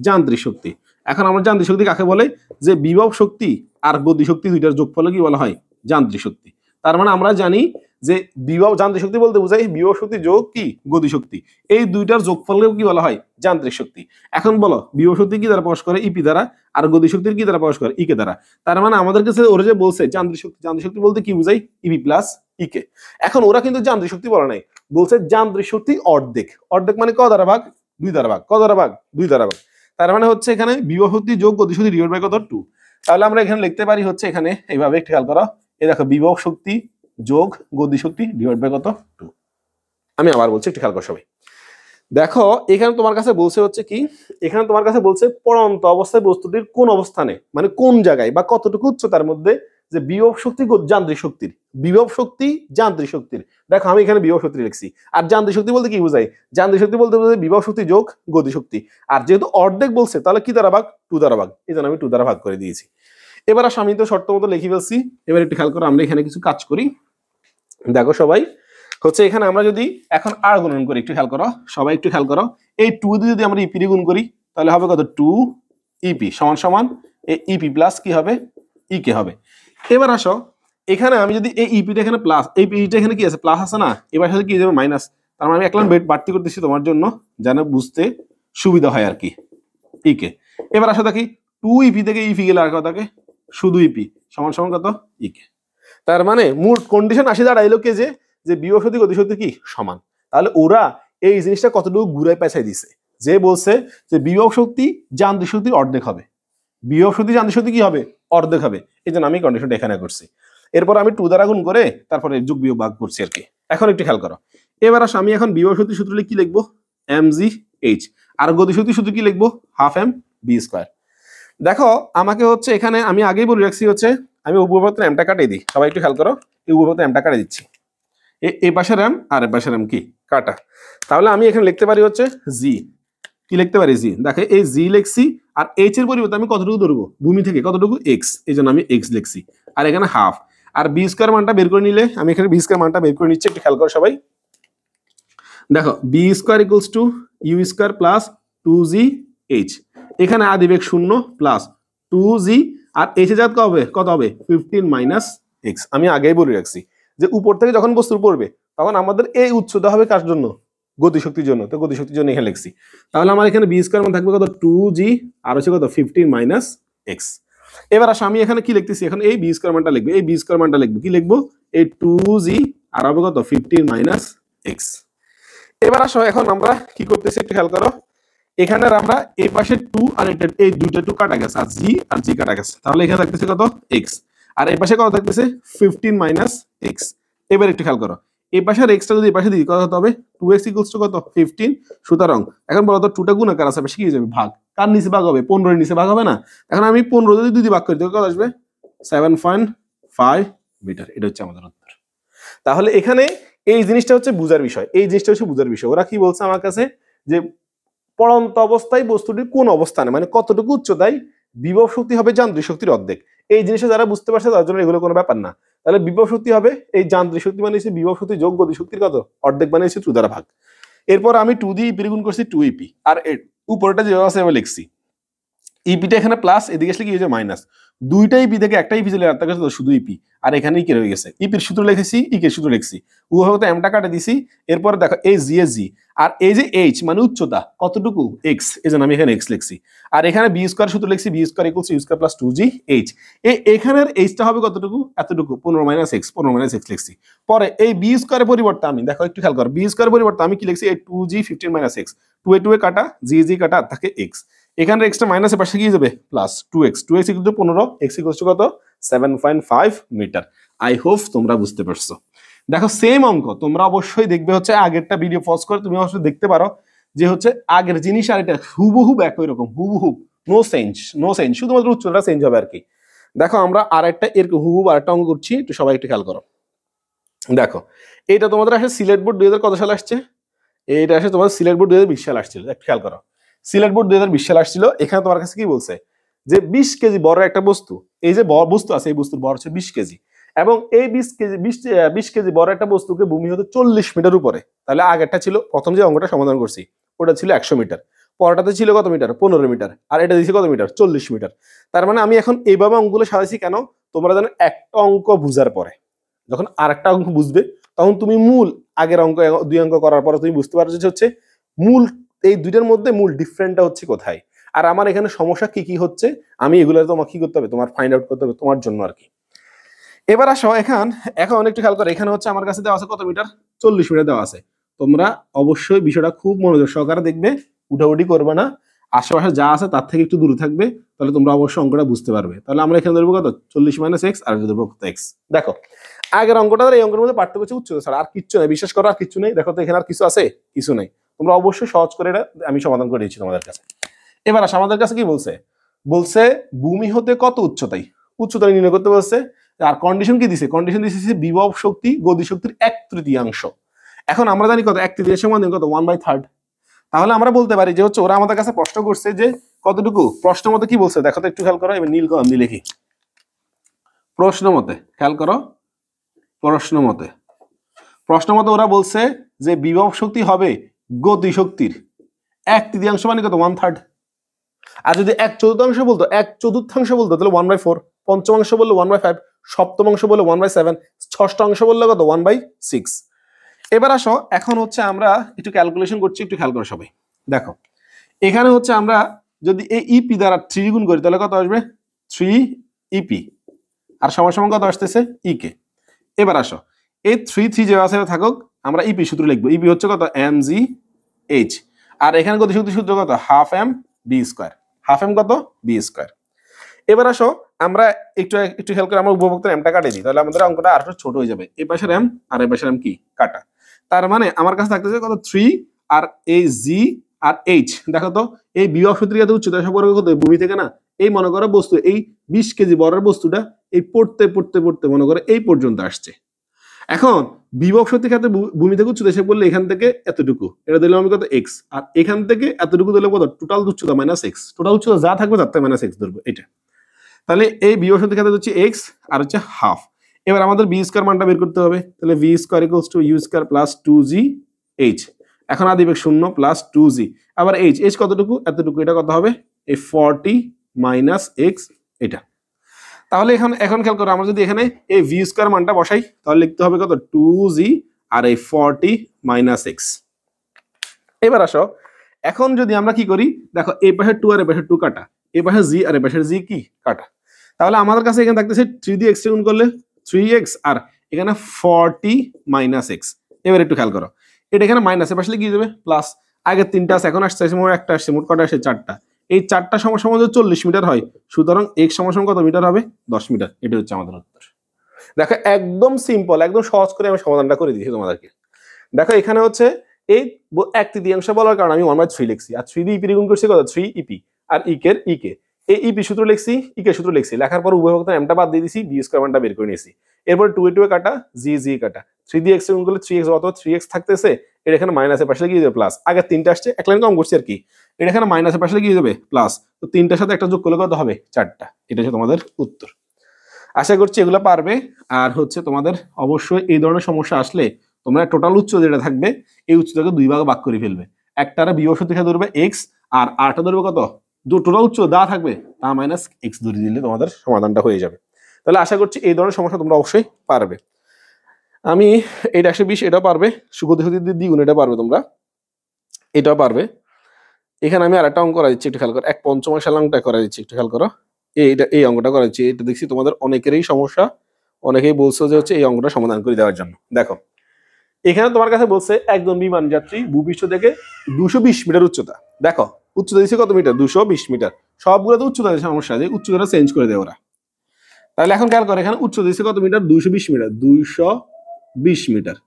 Speaker 1: যান্ত্রিক শক্তি। এখন আমরা যান্ত্রিক শক্তি কাকে বলে, যে বিভব শক্তি আর গতি শক্তি দুইটার যোগফলে কি বলা হয়, যান্ত্রিক শক্তি। তার মানে আমরা জানি যে বিভব যান্ত্রিক শক্তি বলতে বোঝাই বিভব শক্তি যোগ কি গতি শক্তি, এই দুইটার যোগফলকে কি বলা হয়, যান্ত্রিক শক্তি। এখন বলো বিভব শক্তি কি দ্বারা প্রকাশ করে, ইপি দ্বারা, আর গতি শক্তির কি দ্বারা প্রকাশ করে, ইকে দ্বারা। তার মানে আমাদের কাছে ওরা যে বলছে যান্ত্রিক শক্তি, যান্ত্রিক শক্তি বলতে কি বুঝাই, ইপি প্লাস ইকে। এখন ওরা কিন্তু যান্ত্রিক শক্তি বলে নাই, বলছে যান্ত্রিক শক্তি অর্ধেক। অর্ধেক মানে ক দ্বারা ভাগ, 2 দ্বারা ভাগ। ক দ্বারা ভাগ, 2 দ্বারা ভাগ। তার মানে হচ্ছে এখানে বিভব শক্তি যোগ গতি শক্তি ডিভাইড বাই কত, 2। তাহলে আমরা এখানে লিখতে পারি হচ্ছে এখানে এইভাবে একটু খেয়াল করো, এই দেখো বিভব শক্তি যোগ গতি শক্তি ডিভাইড বাই কত, 2। আমি আবার বলছি একটু খেয়াল করো সবাই। দেখো এখানে তোমার কাছে বলছে হচ্ছে কি, এখানে তোমার কাছে বলছে পড়ন্ত অবস্থায় বস্তুটির কোন অবস্থানে, মানে কোন জায়গায় বা কতটুকু উচ্চতার মধ্যে যে বিভব শক্তি যান্ত্রিক শক্তির, বিভব শক্তি যান্ত্রিক শক্তির। দেখো আমি এখানে বিভব শক্তি লিখছি, আর যান্ত্রিক শক্তি বলতে কি বোঝায়, যান্ত্রিক শক্তি বলতে বোঝায় বিভব শক্তি যোগ গতি শক্তি। আর যেহেতু অর্ধেক বলছে তাহলে কি দ্বারা ভাগ, 2 দ্বারা ভাগ। এই জন্য আমি 2 দ্বারা ভাগ করে দিয়েছি। এবার আসো আমি তো শর্ত মতো লিখে ফেলছি, এবার একটু খেয়াল করো আমরা এখানে কিছু কাজ করি। দেখো সবাই হচ্ছে এখানে আমরা যদি এখন আর গুণন করি, একটু খেয়াল করো সবাই, একটু খেয়াল করো, এই 2 দিয়ে যদি আমরা ইপি গুণ করি তাহলে হবে কত, 2 ইপি সমান সমান এই ইপি প্লাস কি হবে, ইকে হবে। এবার আসো এখানে আমি যদি এই ইপিটা এখানে প্লাস, এই পিটা এখানে কি আছে, প্লাস আছে না, এবার সাথে কি যাবে মাইনাস। তার মানে আমি এক লাইন বাড়তি করতেছি তোমার জন্য যেন বুঝতে সুবিধা হয় আর কি, ইকে। এবার আসো দেখি 2 ইপি থেকে ইপি গেলে আর কত থাকে, শুধু ইপি সমান সমান কত, ইকে। তার মানে মূল কন্ডিশন আসে দাঁড়াইলো কে, যে বিভব শক্তি গতি শক্তি কি সমান। তাহলে ওরা এই জিনিসটা কতটুকু ঘুরাই পেঁচাই দিছে, যে বলছে যে বিভব শক্তি যান্ত্রিক শক্তির অর্ধেক হবে, বিভব শক্তি যান্ত্রিক শক্তি কি হবে, অর্ধেক হবে। এই জন্য আমি কন্ডিশনটা এখানে করছি। এরপর আমি 2 দ্বারা গুণ করে তারপরে যোগ বিয়োগ ভাগ করছি আর কি। এখন একটু খেয়াল করো, এবার আসো আমি এখন বিভব শক্তি সূত্র কি লিখবো, mgh, আর গতি শক্তি সূত্র কি লিখবো, হাফ এম বি স্কয়ার। দেখো আমাকে হচ্ছে এখানে আমি আগেই বলে রাখছি হচ্ছে আমি উপপাদ্য এমটা কাটিয়ে দিই, সবাই একটু খেয়াল করো, এই উপপাদ্য এমটা কাটিয়ে দিচ্ছি, এই পাশে র্যাম আর এই পাশে র্যাম কি কাটা। তাহলে আমি এখানে লিখতে পারি হচ্ছে জি, কি লিখতে পারি, জি। দেখে এই জি লিখছি, আর এইচ এর পরিবর্তে আমি কতটুকু ধরবো, ভূমি থেকে কতটুকু, এক্স, এই জন্য আমি এক্স লিখছি। আর এখানে হাফ, আর বি স্কয়ার মানটা বের করে নিলে আমি এখানে বি স্কয়ার মানটা বের করে নিচ্ছি, একটু খেয়াল করো সবাই। দেখো v square equals to you square plus 2gh, এখানে আদি বেগ 0 প্লাস 2g, আর এইচ এর জাত কত হবে 15 মাইনাস এক্স। আমি আগেই বলে রাখছি যে উপর থেকে যখন বস্তু পড়বে তখন আমাদের এই উচ্চতা হবে কার জন্য, গতিশক্তির জন্য। তো গতিশক্তির জন্য এখানে লিখছি। তাহলে আমার এখানে বি স্কয়ার মান থাকবে কত, 2g, আর হচ্ছে কত 15 মাইনাস এক্স। এবার আসো আমি এখানে কি লিখতেছি, এখন এই বি স্কয়ার মানটা লিখবো, এই বি স্কয়ার মানটা লিখবো, কি লিখবো, এই 2g আর হবে কত 15 মাইনাস এক্স। এবার আসো এখন আমরা কি করতেছি একটু খেয়াল করো, এখানে আমরা এই পাশে 2 আর এই দুইটা 2 কাটা গেছে, আর জি কাটা গেছে। তাহলে এখানে থাকতেছে কত, এক্স, আর এই পাশে কত থাকতেছে 15 মাইনাস এক্স। এবার একটু খেয়াল করো, এই পাশে আর এক্সটা যদি এই পাশে দিই কত হতে হবে, 2x ইকুয়ালস টু কত 15। সুতরাং এখন বলো তো 2টা গুণাকার আছে, বেশি কি হয়ে যাবে, ভাগ। কার নিচে ভাগ হবে, 15 এর নিচে ভাগ হবে না। এখন আমি 15 যদি 2 দিয়ে ভাগ করি তাহলে কত আসবে, 7.5 মিটার। এটা হচ্ছে আমাদের উত্তর। তাহলে এখানে এই জিনিসটা হচ্ছে বুঝার বিষয়, এই জিনিসটা হচ্ছে বুঝার বিষয়। ওরা কি বলছে আমার কাছে, যে পড়ন্ত অবস্থায় বস্তুটির কোন অবস্থানে, মানে কতটুকু উচ্চতায় বিভব শক্তি হবে যান্ত্রিক শক্তির অর্ধেক। এই জিনিসটা যারা বুঝতে পারছে তার জন্য এগুলো কোনো ব্যাপার না। তাহলে বিভব শক্তি হবে এই যান্ত্রিক শক্তি মানে হচ্ছে বিভব শক্তি যোগ গতি শক্তির কত, অর্ধেক মানে হচ্ছে 2 দ্বারা ভাগ। এরপর আমি 2 দিয়ে ইপি গুণ করছি 2 ইপি, আর উপরটা যেভাবে আছে এভাবে লিখছি, ইপিটা এখানে প্লাস, এদিকে আসলে কি হয়েছে মাইনাস। দুইটা ইপি থেকে একটা ইপি চলে আর তার কাছে শুধু ইপি, আর এখানে কি রয়ে গেছে, ইপির সূত্র লিখেছি, ইকের সূত্র লিখছি, উভয়তে এমটা কাটে দিছি। এরপর দেখো এই জি এ জি, আর এই যে এইচ মানে উচ্চতা কতটুকু, এক্স, এই জন্য আমি এখানে এক্স লিখছি। আর এখানে বি স্কয়ার সূত্র লিখছি, v square equals u square plus 2g h. এখানের এইচটা হবে কতটুকু, এতটুকু, 15 মাইনাস এক্স, 15 মাইনাস এক্স লিখছি। পরে এই বি স্কয়ারের পরিবর্তে আমি দেখো একটু খেয়াল করো, বি স্কয়ারের পরিবর্তে আমি কি লিখছি, এই 2g 15 মাইনাস এক্স, 2 এ কাটা, জি কাটা, থাকে এক্স। এখানে এক্সটা মাইনাসের পাশে গিয়ে যাবে plus 2x, 2x equal to 15, x equal to কত 7.5 মিটার। আই হোপ তোমরা বুঝতে পারছো। দেখো সেম অঙ্ক তোমরা অবশ্যই দেখবে হচ্ছে আগেরটা ভিডিও পজ করে তুমি অবশ্যই দেখতে পারো, যে হচ্ছে আগের জিনিস আর এটা হুবহু একই রকম, হুবহু, নো চেঞ্জ, শুধুমাত্র উচ্চতা চেঞ্জ হবে আর কি। দেখো আমরা আরেকটা এরকম হুবহু আরেকটা অঙ্ক করছি, একটু সবাই একটু খেয়াল করো। দেখো এটা তোমাদের আসলে সিলেট বোর্ড 2000 কত সালে আসছে, এইটা আসে তোমার সিলেট বোর্ড 2020 সাল আসছিল, খেয়াল করো সিলেট বোর্ড 2020 সাল আসছিল। এখানে তোমার কাছে কি বলছে যে 20 কেজি বড় একটা বস্তু, এই যে বস্তু আছে এই বস্তুর বড় হচ্ছে 20 কেজি, এবং এই 20 কেজি বড় একটা বস্তুকে ভূমি হতে 40 মিটার উপরে, তাহলে আগেরটা ছিল প্রথম যে অঙ্কটা সমাধান করছি ওটা ছিল 100 মিটার, পরটাতে ছিল কত মিটার 15 মিটার, আর এটা দিয়েছে কত মিটার 40 মিটার। তার মানে আমি এখন এইভাবে অঙ্কগুলো সাজাইছি কেন, তোমরা জানো একটা অঙ্ক বুঝার পরে যখন আরেকটা অঙ্ক বুঝবে তখন তুমি মূল আগের অঙ্ক 2 অঙ্ক করার পরে তুমি বুঝতে পারছো যে হচ্ছে মূল এই দুইটার মধ্যে মূল ডিফারেন্টটা হচ্ছে কোথায়, আর আমার এখানে সমস্যা কি কি হচ্ছে আমি এগুলো তোমাকে কি করতে হবে তোমার ফাইন্ড আউট করতে হবে তোমার জন্য আর কি। এবার আসো এখন একটু খেয়াল করো, এখানে হচ্ছে আমার কাছে দেওয়া আছে কত মিটার 40 মিটার দেওয়া আছে। তোমরা অবশ্যই বিষয়টা খুব মনোযোগ সহকারে দেখবে, উঠাউঠি করবে না, আশেপাশে যা আছে তার থেকে একটু দূরে থাকবে, তাহলে তোমরা অবশ্যই অঙ্কটা বুঝতে পারবে। তাহলে আমরা এখানে ধরবো কত 40 মাইনাস এক্স, আর ধরবো কত এক্স। দেখো আগের অঙ্কটা এই অঙ্কের মধ্যে পার্থক্য হচ্ছে উচ্চতা ছাড়া, আর কিচ্ছু নেই, বিশ্বাস করো আর কিছু নেই। দেখো তো এখানে আর কিছু আছে, কিছু নেই। তোমরা অবশ্যই সহজ করে এটা আমি সমাধান করে দিচ্ছি তোমাদের কাছে। এবার আসো আমাদের কাছে কি বলছে, বলছে ভূমি হতে কত উচ্চতায়, উচ্চতা নির্ণয় করতে বলছে। আর কন্ডিশন কি দিছে, কন্ডিশন দিছে বিভব শক্তি গতি শক্তির 1/3। এখন আমরা জানি কত 1/3 সমান কত 1/3। তাহলে আমরা বলতে পারি যে হচ্ছে ওরা আমাদের কাছে প্রশ্ন করছে যে কতটুকু, প্রশ্ন মতে কি বলছে দেখো তো একটু খেয়াল করো, এবার নীল কলম দিয়ে লিখি। প্রশ্ন মতে খেয়াল করো, প্রশ্ন মতে ওরা বলছে যে বিভব শক্তি হবে গতি শক্তির 1/3 মানে কত 1/3। আর যদি 1/4 বলতো 1/4 বলতো তাহলে 1/4, পঞ্চমাংশ বললে 1/5, সপ্তমাংশ বললে 1/7, ষষ্ঠাংশ বললে কত 1/6। এবার আসো এখন হচ্ছে আমরা একটু ক্যালকুলেশন করছি, একটু খেয়াল করো সবাই। দেখো এখানে হচ্ছে আমরা যদি এই ইপি দ্বারা 3 গুণ করি তাহলে কত আসবে 3 ইপি, আর সমান সমান কত আসতেছে ইকে। এবার আসো এই 3 যে আছে থাকুক, আমরা ইপি সূত্র লিখবো। ইপি হচ্ছে কত এম জি এইচ, আর এখানে গতি শক্তি সূত্র কত half m v square, half m কত বি স্কোয়ার। এবার আসো আমরা একটু একটু খেয়াল করে আমরা উপভোক্তার এমটা কাটিয়ে দিই, তাহলে আমাদের অঙ্কটা আরো ছোট হয়ে যাবে। এই পাশের এম আর এই পাশের এম কি কাটা, তার মানে আমার কাছে থাকতেছে কত 3 আর এই জি আর এইচ। দেখো তো এই বিভব সূত্রের উচ্চতা সম্পর্কে কত ভূমি থেকে না, এই মনে করো বস্তু এই 20 কেজি বড়ের বস্তুটা এই পড়তে পড়তে পড়তে মনে করো এই পর্যন্ত আসছে। এখন বিভব শক্তির ক্ষেত্রে ভূমি থেকে উচ্চতা এসে বললে এখান থেকে এতটুকু, এটা দিলাম আমি কত এক্স, আর এখান থেকে এতটুকু দিলে কত টোটাল উচ্চতা মাইনাস এক্স, টোটাল উচ্চতা যা থাকবে তার থেকে মাইনাস এক্স ধরবো এটা। তাহলে এই বিভব শক্তির ক্ষেত্রে হচ্ছে এক্স আর হচ্ছে হাফ। এবার আমাদের বি স্কয়ার মানটা বের করতে হবে, তাহলে v square equals to you square plus 2g h. এখন আদিবেগ 0 প্লাস 2g, আবার এইচ, এইচ কতটুকু এতটুকু, এটা কত হবে এই 40 মাইনাস এক্স এটা। তাহলে এখন খেয়াল করো আমরা যদি এখানে এই ভি স্কয়ার মানটা বসাই তাহলে লিখতে হবে কত 2g আর এই 40 মাইনাস এক্স। এবার আসো এখন যদি আমরা কি করি, দেখো এই পাশে 2 আর এই পাশে 2 কাটা, এই পাশে জি আর এই পাশে জি কি কাটা, তাহলে আমাদের কাছে এখানে থাকতেছে 3 দিয়ে এক্স গুণ করলে 3x আর এখানে 40 মাইনাস এক্স। এবার একটু খেয়াল করো এটা এখানে মাইনাসের পাশে গিয়ে যাবে প্লাস, আগের 3টা আছে এখন আসছে একটা আসছে, মোট কটা আসছে 4টা, এই 4টা সমান সমান 40 মিটার হয়, সুতরাং x সমান সমান কত মিটার হবে 10 মিটার। এটা হচ্ছে আমাদের উত্তর। দেখো একদম সিম্পল, একদম সহজ করে আমি সমাধানটা করে দিয়েছি তোমাদেরকে। দেখো এখানে হচ্ছে এই 1/3 বলার কারণে আমি 1/3 লিখছি, আর 3 দিয়ে ইপি গুণ করছি কত 3 ইপি, আর ইকের ইকে এই ইপি সূত্র লিখছি ইকে সূত্র লিখছি, লেখার পর উভয়পক্ষে এমটা বাদ দিয়ে দিছি, বি স্কয়ার মানটা বের করে নিয়েছি। এরপর 2 এ 2 এ কাটা, জি জি কাটা, 3 দিয়ে x গুণ করলে 3x অথবা 3x থাকতেছে, এটা এখানে মাইনাসের পাশে গিয়ে যাবে প্লাস, আগে 3টা আসছে এক লাইন কম করছি আর কি, এটা এখানে মাইনাসের পাশে গিয়ে যাবে প্লাস, তো 3টার সাথে একটা যোগ করলে কত হবে 4টা। এটা হচ্ছে তোমাদের উত্তর। আশা করছি এগুলো পারবে। আর হচ্ছে তোমাদের অবশ্যই এই ধরনের সমস্যা আসলে তোমরা টোটাল উচ্চতা যেটা থাকবে এই উচ্চতাকে 2 ভাগে ভাগ করে ফেলবে, একটারে বিভব শক্তি ধরবে এক্স আর আরটা ধরবে কত টোটাল উচ্চতা যা থাকবে তা মাইনাস এক্স ধরে দিলে তোমাদের সমাধানটা হয়ে যাবে। তাহলে আশা করছি এই ধরনের সমস্যা তোমরা অবশ্যই পারবে। আমি এই 120 এটাও পারবে, সুগতি শক্তির দ্বিগুণ এটা পারবে তোমরা, এটাও পারবে। এখানে আমি আরেকটা অঙ্ক করা দিচ্ছি, একটু খেয়াল করো, 1/5 অঙ্কটা করা দিচ্ছি, একটু খেয়াল করো। এই অঙ্কটা করা দিচ্ছি, এটা দেখছি তোমাদের অনেকেরই সমস্যা, অনেকেই বলছো যে হচ্ছে এই অঙ্কটা সমাধান করে দেওয়ার জন্য। দেখো এখানে তোমার কাছে বলছে একজন বিমান যাত্রী ভূপৃষ্ঠ থেকে 220 মিটার উচ্চতা, দেখো উচ্চতা দিচ্ছে কত মিটার 220 মিটার, সবগুলো তো উচ্চতা সমস্যা আছে, উচ্চতাটা চেঞ্জ করে দেয় ওরা। তাহলে এখন খেয়াল করো এখানে উচ্চতা দিচ্ছে কত মিটার 220 মিটার, 220 মিটার।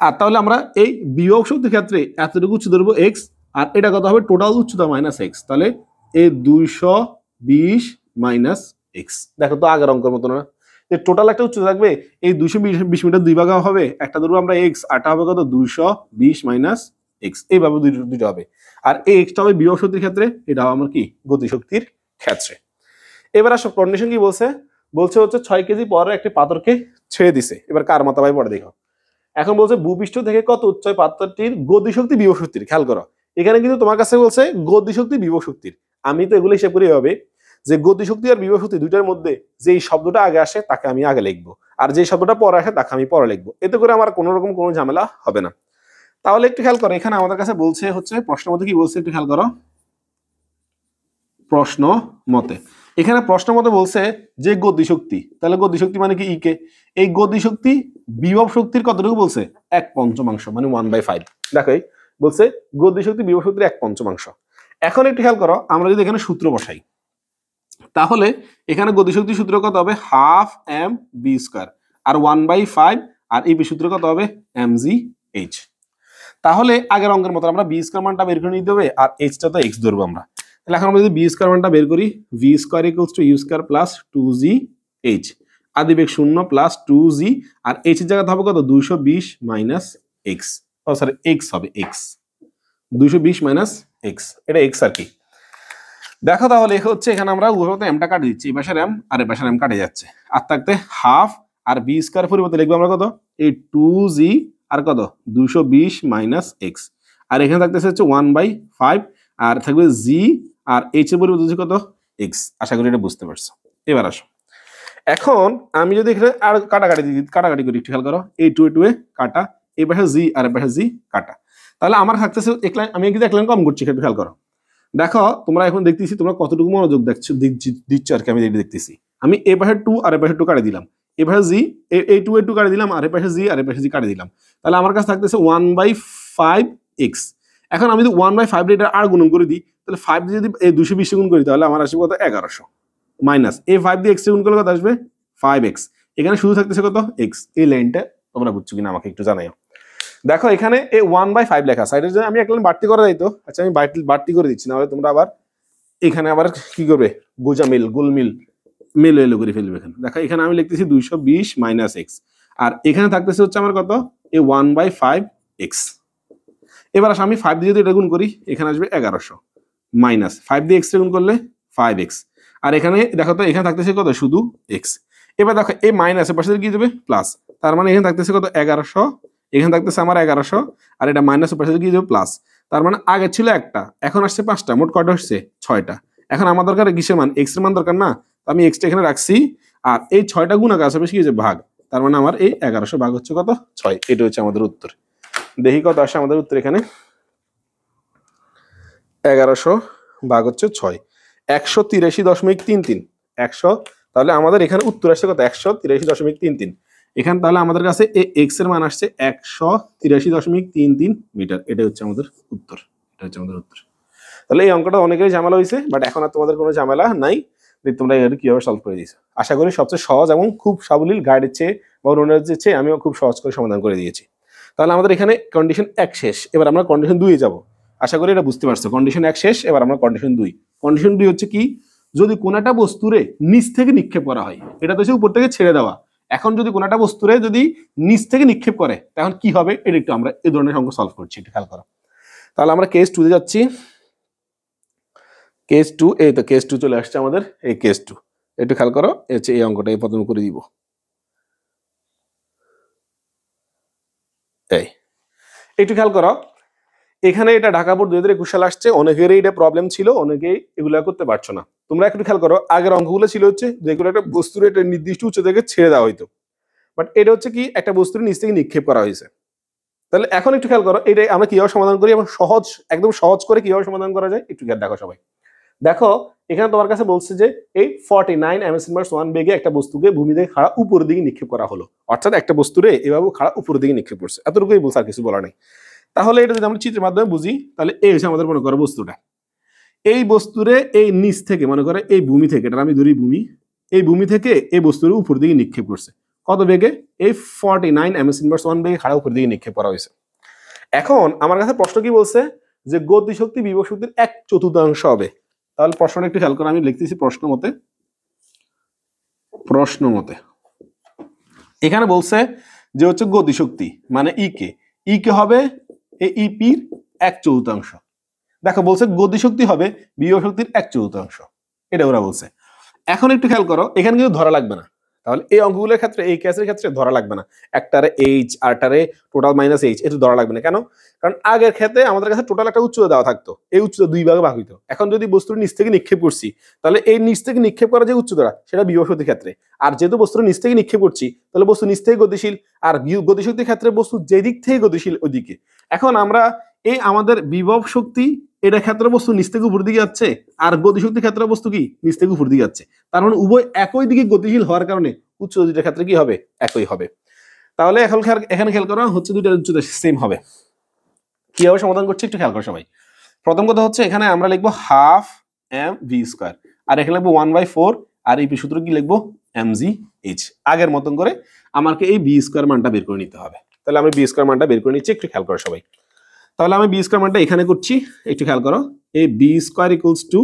Speaker 1: আর তাহলে আমরা এই বিভব শক্তির ক্ষেত্রে এতটুকু উচ্চতা ধরবো এক্স, আর এটা কত হবে টোটাল উচ্চতা মাইনাস এক্স, তাহলে এই 220 মাইনাস এক্স। দেখো তো আগের অঙ্কের মতো না, যে টোটাল একটা উচ্চতা থাকবে এই 220 মিটার 2 ভাগ হবে, একটা ধরবো আমরা এক্স, আরটা হবে কত 220 মাইনাস এক্স, এইভাবে দুইটা হবে। আর এই এক্সটা হবে বিভব শক্তির ক্ষেত্রে, এটা আমার কি গতিশক্তির ক্ষেত্রে। এবার আসো কন্ডিশন কি বলছে, বলছে হচ্ছে 6 কেজি পরে একটি পাথরকে ছেড়ে দিছে, এবার কার মাথা ভাই পড়ে দেখো। এখন বলছে ভূপৃষ্ঠ থেকে কত উচ্চতায় পাথরটির গতিশক্তি বিভব শক্তির, খেয়াল করো এখানে কিন্তু তোমার কাছে বলছে গতিশক্তি বিভব শক্তির। আমি তো এগুলো হিসাব করি হবে যে গতিশক্তি আর বিভব শক্তি দুইটার মধ্যে যেই শব্দটা আগে আসে তাকে আমি আগে লিখবো, আর যে শব্দটা পরে আসে তাকে আমি পরে লিখবো, এতে করে আমার কোনো রকম কোনো ঝামেলা হবে না। তাহলে একটু খেয়াল করো, এখানে আমাদের কাছে বলছে হচ্ছে প্রশ্নের মধ্যে কি বলছে একটু খেয়াল করো। প্রশ্ন মতে, এখানে প্রশ্ন মতে বলছে যে গতিশক্তি, তাহলে গতিশক্তি মানে কি ইকে, এই গতিশক্তি বিভব শক্তির কতটুকু বলছে 1/5 মানে 1/5। দেখো বলছে গতিশক্তি বিভব শক্তির 1/5। এখন একটু খেয়াল করো, আমরা যদি এখানে সূত্র বসাই তাহলে এখানে গতিশক্তির সূত্র কত হবে, হাফ এম বি স্কয়ার, আর 1/5, আর এই সূত্র কত হবে এম জি এইচ। তাহলে আগের অঙ্কের মতো আমরা বি স্কয়ার মানটা বের করে নিতে হবে, আর এইচটা তো এক্স ধরবো আমরা। তাহলে এখন আমরা যদি বি স্কয়ার মানটা বের করি, V square equals to you square plus two G H, আদিবেগ 0 প্লাস 2জি, আর এইচ এর জায়গাতে হবে কত 220 মাইনাস এক্স, ও সরি এক্স হবে এক্স, 220 মাইনাস এক্স, এটা এক্স আর কি। দেখো তাহলে হচ্ছে এখানে আমরা উভয়তে এমটা কাটে দিচ্ছি, এই পাশের এম আর এই পাশের এম কাটে যাচ্ছে, আর থাকতে হাফ, আর বি স্কয়ার পরিবর্তে লিখবো আমরা কত এই 2জি আর কত 220 মাইনাস এক্স, আর এখানে থাকতেছে হচ্ছে 1/5, আর থাকবে জি, আর এইচ এর পরিবর্তে কত এক্স। আশা করি এটা বুঝতে পারছো। এবার আসো, এখন আমি যদি এখানে আর কাটাকাটি করি, একটু খেয়াল করো এই 2 এ কাটা, এই পাশে জি আর এই পাশে জি কাটা, তাহলে আমার থাকতেছে আমি কিন্তু এক লাইন কম করছি, একটু খেয়াল করো। দেখো তোমরা এখন দেখতেছি তোমরা কতটুকু মনোযোগ দিচ্ছ আর কি, আমি দেখতেছি। আমি এ পাশে 2 আর এ পাশে 2 কাটে দিলাম, এ পাশে জি এই 2 এ 2 কাটে দিলাম, আর এ পাশে জি আর এ পাশে জি কাটে দিলাম, তাহলে আমার কাছে থাকতেছে 1/5 এক্স। এখন আমি যদি 1/5 এটা আর গুণ করে দিই, তাহলে 5 দিয়ে যদি এই 220 গুণ করি তাহলে আমার আসবে কত 1100, মাইনাস এই 5 দিয়ে এক্স গুণ করলে কত আসবে 5x, এখানে শুধু থাকতেছে কত এক্স। এই লাইনটা তোমরা বুঝছো কিনা আমাকে একটু জানাও। দেখো এখানে এই 1/5 লেখা, সাইডের জন্য আমি এক লাইন বাড়তি করে দিই তো, আচ্ছা আমি বাড়তি করে দিচ্ছি, নাহলে তোমরা আবার এখানে আবার কি করবে গোজামিল গোলমিল মেলো এলো করে ফেলবে। এখানে দেখো এখানে আমি লিখতেছি 220 মাইনাস এক্স, আর এখানে থাকতেছে হচ্ছে আমার কত এই 1/5 এক্স। এবার আমি 5 দিয়ে যদি এটা গুণ করি এখানে আসবে 1100, মাইনাস 5 দিয়ে এক্স গুণ করলে 5x, আর এখানে দেখো তো এখানে থাকতেছে কত শুধু এক্স। এবার দেখো এই মাইনাসের পাশে কি যাবে প্লাস, তার মানে এখানে থাকতেছে কত 1100, এখানে থাকতেছে আমার 1100, আর এটা মাইনাসের পাশে কি যাবে প্লাস, তার মানে আগে ছিল একটা এখন আসছে 5টা, মোট কয়টা হচ্ছে 6টা। এখন আমার দরকার কিসের মান, এক্স এর মান দরকার না, তো আমি এক্সটা এখানে রাখছি, আর এই 6টা গুণাকার আছে বেশি কি হচ্ছে ভাগ, তার মানে আমার এই 1100 ভাগ হচ্ছে কত 6, এটা হচ্ছে আমাদের উত্তর। দেখি কত আসে আমাদের উত্তর, এখানে 1100 ভাগ হচ্ছে 6, 183.33 100, তাহলে আমাদের এখানে উত্তর আসছে কত 183.33। এখানে তাহলে আমাদের কাছে এক্স এর মান আসছে 183.33 মিটার, এটা হচ্ছে আমাদের উত্তর, এটা হচ্ছে আমাদের উত্তর। তাহলে এই অঙ্কটা অনেকেরই ঝামেলা হয়েছে, বাট এখন আর তোমাদের কোনো ঝামেলা নাই, তোমরা এটা কিভাবে সলভ করে দিয়েছো। আশা করি সবচেয়ে সহজ এবং খুব সাবলীল গাইডের চেয়ে বা অন্যের চেয়ে আমিও খুব সহজ করে সমাধান করে দিয়েছি। তাহলে আমাদের এখানে কন্ডিশন 1 শেষ, এবার আমরা কন্ডিশন 2 এ যাব। আশা করি এটা বুঝতে পারছো, কন্ডিশন 1 শেষ, এবার আমরা কন্ডিশন 2। কন্ডিশন 2 হচ্ছে কি, যদি কোনো একটা বস্তুরে নিচ থেকে নিক্ষেপ করা হয়, এটা তো হচ্ছে উপর থেকে ছেড়ে দেওয়া, এখন যদি কোনো একটা বস্তুরে যদি নিচ থেকে নিক্ষেপ করে তখন কি হবে, এটা একটু আমরা এই ধরনের অঙ্ক সলভ করছি, একটু খেয়াল করো। তাহলে আমরা কেস 2 তে যাচ্ছি, কেস 2, এই তো কেস 2 চলে আসছে আমাদের, এই কেস 2 একটু খেয়াল করো, এই অঙ্কটা প্রথমে করে দিব। এই একটু খেয়াল করো, এখানে এটা ঢাকা বোর্ড 2021 সালে আসছে, অনেকেরই এটা প্রবলেম ছিল, অনেকেই এগুলো করতে পারছো না। তোমরা একটু খেয়াল করো, আগের অঙ্কগুলো ছিল হচ্ছে যেগুলো একটা বস্তুর একটা নির্দিষ্ট উচ্চতা থেকে ছেড়ে দেওয়া হইতো, বাট এটা হচ্ছে কি একটা বস্তুর নিচ থেকে নিক্ষেপ করা হয়েছে। তাহলে এখন একটু খেয়াল করো এটা আমরা কিভাবে সমাধান করি এবং সহজ একদম সহজ করে কিভাবে সমাধান করা যায়, একটু দেখো সবাই। দেখো এখানে তোমার কাছে বলছে যে এই 49 ms/1 বেগে একটা বস্তুকে ভূমি থেকে খাড়া উপরের দিকে নিক্ষেপ করা হলো, অর্থাৎ একটা বস্তুরে এভাবে খাড়া উপরের দিকে নিক্ষেপ করছে, এতটুকুই বলছে, আর কিছু বলা নেই। তাহলে এটা যদি আমরা চিত্রের মাধ্যমে বুঝি, তাহলে এই হচ্ছে আমাদের মনে করো বস্তুটা, এই বস্তুরে এই নিচ থেকে মনে করে এই ভূমি থেকে, এটা আমি ধরি ভূমি, এই ভূমি থেকে এই বস্তুর উপর দিকে নিক্ষেপ করছে কত বেগে, এই 49 ms/1 বেগে খাড়া উপর দিকে নিক্ষেপ করা হয়েছে। এখন আমার কাছে প্রশ্ন কি বলছে যে গতিশক্তি বিভব শক্তির 1/4 হবে। তাহলে প্রশ্নটা একটু খেয়াল করো, আমি লিখতেছি প্রশ্ন মতে এখানে বলছে যে হচ্ছে গতিশক্তি মানে ই কে হবে এই ইপির 1/4। দেখো বলছে গতিশক্তি হবে বিভব শক্তির 1/4। এটা ওরা বলছে। এখন একটু খেয়াল করো, এখানে কিন্তু ধরা লাগবে না। তাহলে এই অঙ্কগুলোর ক্ষেত্রে, এই কেসের ক্ষেত্রে ধরা লাগবে না। একটারে এইচ, আরটারে টোটাল মাইনাস এইচ, এটা ধরা লাগবে না। কেন? কারণ আগের ক্ষেত্রে আমাদের কাছে টোটাল একটা উচ্চতা দেওয়া থাকতো, এই উচ্চতা 2 ভাগে ভাগ হইতো। এখন যদি বস্তুর নিচ থেকে নিক্ষেপ করছি, তাহলে এই নিচ থেকে নিক্ষেপ করা যে উচ্চতা, সেটা বিভব শক্তির ক্ষেত্রে। আর যেহেতু বস্তুর নিচ থেকে নিক্ষেপ করছি, তাহলে বস্তু নিচ থেকে গতিশীল, আর গতিশক্তির ক্ষেত্রে বস্তু যেদিক থেকে গতিশীল ওইদিকে। এখন আমরা এই আমাদের বিভব শক্তি, এটা ক্ষেত্রে বস্তু নিচ থেকে উপর দিকে যাচ্ছে, আর গতিশক্তির ক্ষেত্রে বস্তু কি নিচ থেকে উপর দিকে যাচ্ছে। তার মানে উভয় একই দিকে গতিশীল হওয়ার কারণে উচ্চতা দুইটার ক্ষেত্রে কি হবে? একই হবে। তাহলে এখন এখানে খেয়াল করা হচ্ছে দুইটার উচ্চতা সেম হবে। কিভাবে সমাধান করছি একটু খেয়াল করো সবাই। প্রথম কথা হচ্ছে এখানে আমরা লিখবো হাফ এম ভি স্কোয়ার, আর এখানে লিখবো 1/4, আর এই সূত্র কি লিখবো? mgh। আগের মতন করে আমাকে এই বি স্কোয়ার মানটা বের করে নিতে হবে। তাহলে আমি বি স্কোয়ার মানটা বের করে নিচ্ছি, একটু খেয়াল করো সবাই। তাহলে আমি বি স্কোয়ার মানটা এখানে করছি, একটু খেয়াল করো। এই v square equals to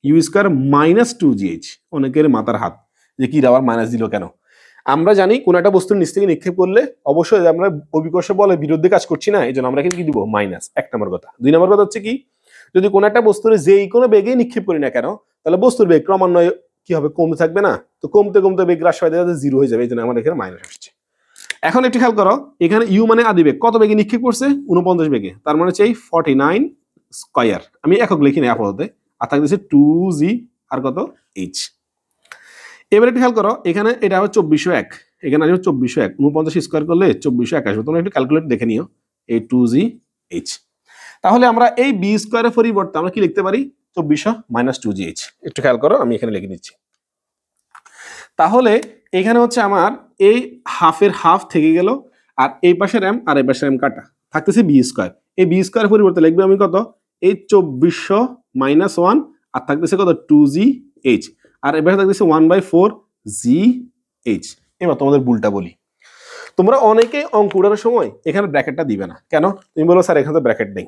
Speaker 1: you square minus 2gh। অনেকের মাথার হাত যে কি আবার মাইনাস দিল কেন? আমরা জানি কোন একটা বস্তুর নিচ থেকে নিক্ষেপ করলে অবশ্যই আমরা অভিকর্ষ বলের বিরুদ্ধে কাজ করছি না, এই জন্য আমরা এখানে কি দিব? মাইনাস। 1 নম্বর কথা। 2 নম্বর কথা হচ্ছে কি, যদি কোন একটা বস্তুর যেই কোনো বেগে নিক্ষেপ করি না কেন, তাহলে বস্তুর বেগ ক্রমান্বয়ে কি হবে? কমতে থাকবে না? তো কমতে কমতে বেগ হ্রাস পাইতে পাইতে 0 হয়ে যাবে, এই জন্য আমাদের এখানে মাইনাস আসছে। এখন একটু খেয়াল করো, এখানে ইউ মানে আদিবেগ, কত বেগে নিক্ষেপ করছে? 49 বেগে। তার মানে হচ্ছে এই 49 স্কয়ার। আমি একক লিখি নাই আপাতত, আর থাকতেছে 2g আর কত? h। এবার একটু খেয়াল করো, এখানে এটা হবে 2401, এখানে আসবে 2401, 49 স্কয়ার করলে 2401 আসবে। তোমরা একটু ক্যালকুলেট দেখে নিও, এই 2gh। তাহলে আমরা এই বি স্কয়ারের পরিবর্তে আমরা কি লিখতে পারি? 2400 মাইনাস 2gh। একটু খেয়াল করো, আমি এখানে লিখে নিচ্ছি। তাহলে এখানে হচ্ছে আমার এই হাফের হাফ থেকে গেল, আর এই পাশের এম আর এই পাশের এম কাটা, থাকতেছে বি স্কয়ার। এই বি স্কয়ারের পরিবর্তে লিখবে আমি কত? এই 2400 মাইনাস 1, আর থাকতেছে কত? 2gh, আর এবার থাকতেছে 1/4gh। এবার তোমাদের ভুলটা বলি, তোমরা অনেকে অঙ্ক উঠানোর সময় এখানে ব্র্যাকেটটা দিবে না কেন? তুমি বলো স্যার এখানে তো ব্র্যাকেট নেই।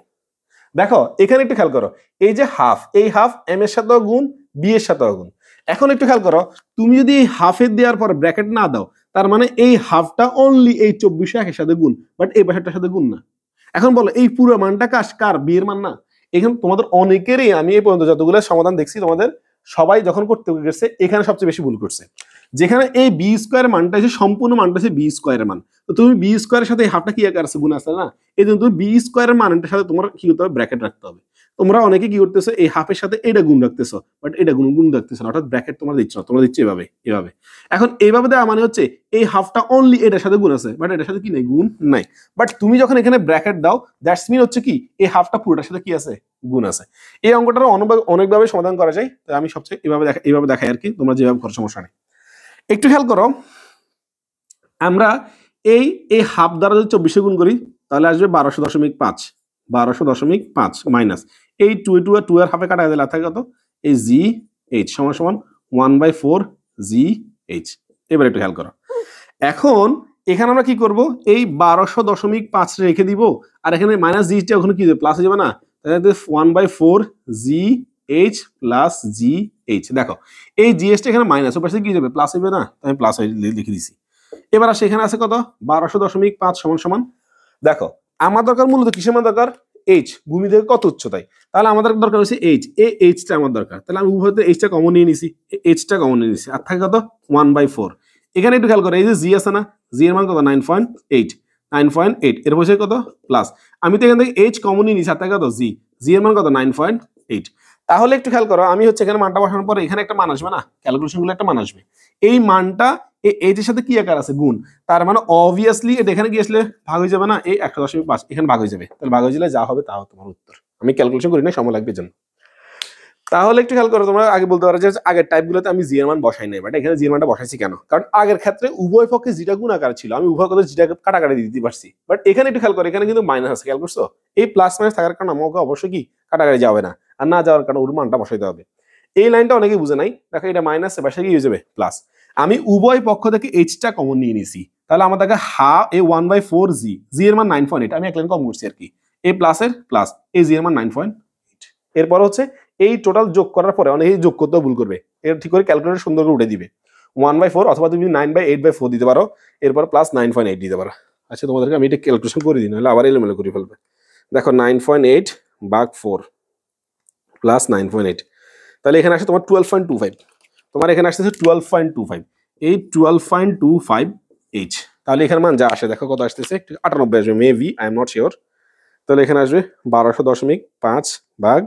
Speaker 1: দেখো এখানে একটু খেয়াল করো, এই যে হাফ, এই হাফ এম এর সাথেও গুণ, বি এর সাথেও গুণ। এখন একটু খেয়াল করো, তুমি যদি এই হাফের দেওয়ার পর ব্র্যাকেট না দাও, তার মানে এই হাফটা অনলি এই 2401 এর সাথে গুণ, বাট এই পাশেরটার সাথে গুণ না। এখন বলো এই পুরো মানটা কার? বি এর মান না? এখানে তোমাদের অনেকেরই, আমি এই পর্যন্ত যতগুলো সমাধান দেখছি তোমাদের সবাই যখন করতে গেছে এখানে সবচেয়ে বেশি ভুল করছে। যেখানে এই বি স্কোয়ার মানটা আছে, সম্পূর্ণ মানটা আছে বি স্কোয়ারের মান, তো তুমি বি স্কোয়ারের সাথে এই হাফটা কি আকার আছে? গুণ আছে না? এই জন্য তুমি বি স্কোয়ারের মানটার সাথে তোমার কি করতে হবে? ব্র্যাকেট রাখতে হবে। তোমরা অনেকে কি করতেছো, এই হাফের সাথে এটা গুণ রাখতেছো, বাট এটা গুণ রাখতেছো না, অর্থাৎ ব্র্যাকেট তোমরা দিচ্ছ না, তোমরা দিচ্ছ এভাবে। এখন এইভাবে দেওয়া মানে হচ্ছে এই হাফটা অনলি এটার সাথে গুণ আছে, বাট এটার সাথে কি নাই? গুণ নাই। বাট তুমি যখন এখানে ব্র্যাকেট দাও, দ্যাটস মিন হচ্ছে কি এই হাফটা পুরোটার সাথে কি আছে? গুণ আছে। এই অঙ্কটার অনেকভাবে সমাধান করা যায়, তাই আমি সবচেয়ে এইভাবে দেখাই আর কি, তোমরা যেভাবে করো সমস্যা নেই। একটু খেয়াল করো, আমরা এই হাফ দ্বারা যদি 24 গুণ করি, তাহলে আসবে 1200.5, 1200.5 মাইনাস এই 2 আর 2 এর হাফে কাটা দিলে থাকে কত? এই জি এইচ সমান সমান 1/4gh। এবার একটু খেয়াল করো, এখন এখানে আমরা কি করব? এই 1200.5 রেখে দিব, আর এখানে মাইনাস জিটা ওখানে কি প্লাস হয়ে যাবে না? তাহলে 1/4gh প্লাস gh। দেখো এই জিএসটা এখানে মাইনাস, ওর পাশে কি যাবে? প্লাস হবে না? আমি প্লাস লিখে দিছি। এবার আসে এখানে আছে কত? 1200.5 সমান সমান, দেখো আমার দরকার মূলত কিসের মান দরকার? এইচ, ভূমি থেকে কত উচ্চতায়। তাহলে আমাদের দরকার হচ্ছে এইচ, এই এইচটা আমার দরকার। তাহলে আমি উভয়তে এইচটা কমন নিয়ে নিছি, এইচটা কমন নিয়ে নিছি, আর থাকে কত? 1/4। এখানে একটু খেয়াল করো, এই যে জি আছে না, জি এর মান কত? 9.8 এর বসে কত? প্লাস। আমি তো এখান থেকে এইচ কমন নিয়ে নিছি, আর থাকে কত? জি এর মান কত? 9.8। তাহলে একটু খেয়াল করো, আমি হচ্ছে এখানে মানটা বসানোর পরে এখানে একটা মান আসবে না, ক্যালকুলেশন গুলো একটা মান আসবে। এই মানটা এই এইচের সাথে কি আকার আছে? গুণ। তার মানে অবভিয়াসলি এটা এখানে গিয়ে আসলে ভাগ হয়ে যাবে না? এই 100.5 এখানে ভাগ হয়ে যাবে, তাহলে ভাগ হয়ে গেলে যা হবে তা হবে তোমার উত্তর। আমি ক্যালকুলেশন করি না, সময় লাগবে জন্য। তাহলে একটু খেয়াল করো, তোমরা আগে বলতে পারো যে আগের টাইপগুলোতে আমি জি এর মান বসাই নাই, বাট এখানে জি এর মানটা বসাইছি কেন? কারণ আগের ক্ষেত্রে উভয় পক্ষে জিটা গুণ আকার ছিল, আমি উভয় পক্ষে জিটা কাটাকাটি দিতে পারছি। বাট এখানে একটু খেয়াল করো, এখানে কিন্তু মাইনাস আছে, খেয়াল করছো? এই প্লাস মাইনাস থাকার কারণে আমাকে অবশ্যই কি কাটাকাটি যাবে না, আর না যাওয়ার কারণে ওর মানটা বসাইতে হবে। এই লাইনটা অনেকেই বুঝে নাই, দেখো এটা মাইনাস এর পাশে কি হয়ে যাবে? প্লাস। আমি উভয় পক্ষ থেকে এইচটা কমন নিয়ে নিছি, তাহলে আমার দেখে এই 1/4g, জি এর মান 9.8, আমি এক লাইন কম করছি আর কি। এই প্লাসের প্লাস, এই জি এর মান 9.8। এরপর হচ্ছে এই টোটাল যোগ করার পরে অনেকেই যোগ করতেও ভুল করবে, এটা ঠিক করে ক্যালকুলেটর সুন্দর করে উঠে দিবে 1/4, অথবা তুমি 9/8/4 দিতে পারো, এরপর প্লাস 9.8 দিতে পারো। আচ্ছা তোমাদেরকে আমি এটা ক্যালকুলেশন করে দিই, নাহলে আবার এলোমেলো করে ফেলবে। দেখো 9.8 ভাগ 4 প্লাস 9.8, তাহলে এখানে আসছে তোমার 12.25, তোমার এখানে আসতেছে 12.25, এই 12.25 তাহলে এখানে মান যা আসে দেখো কত আসতেছে, 98 আসবে maybe, I am not sure. তাহলে এখানে আসবে 1200.5 ভাগ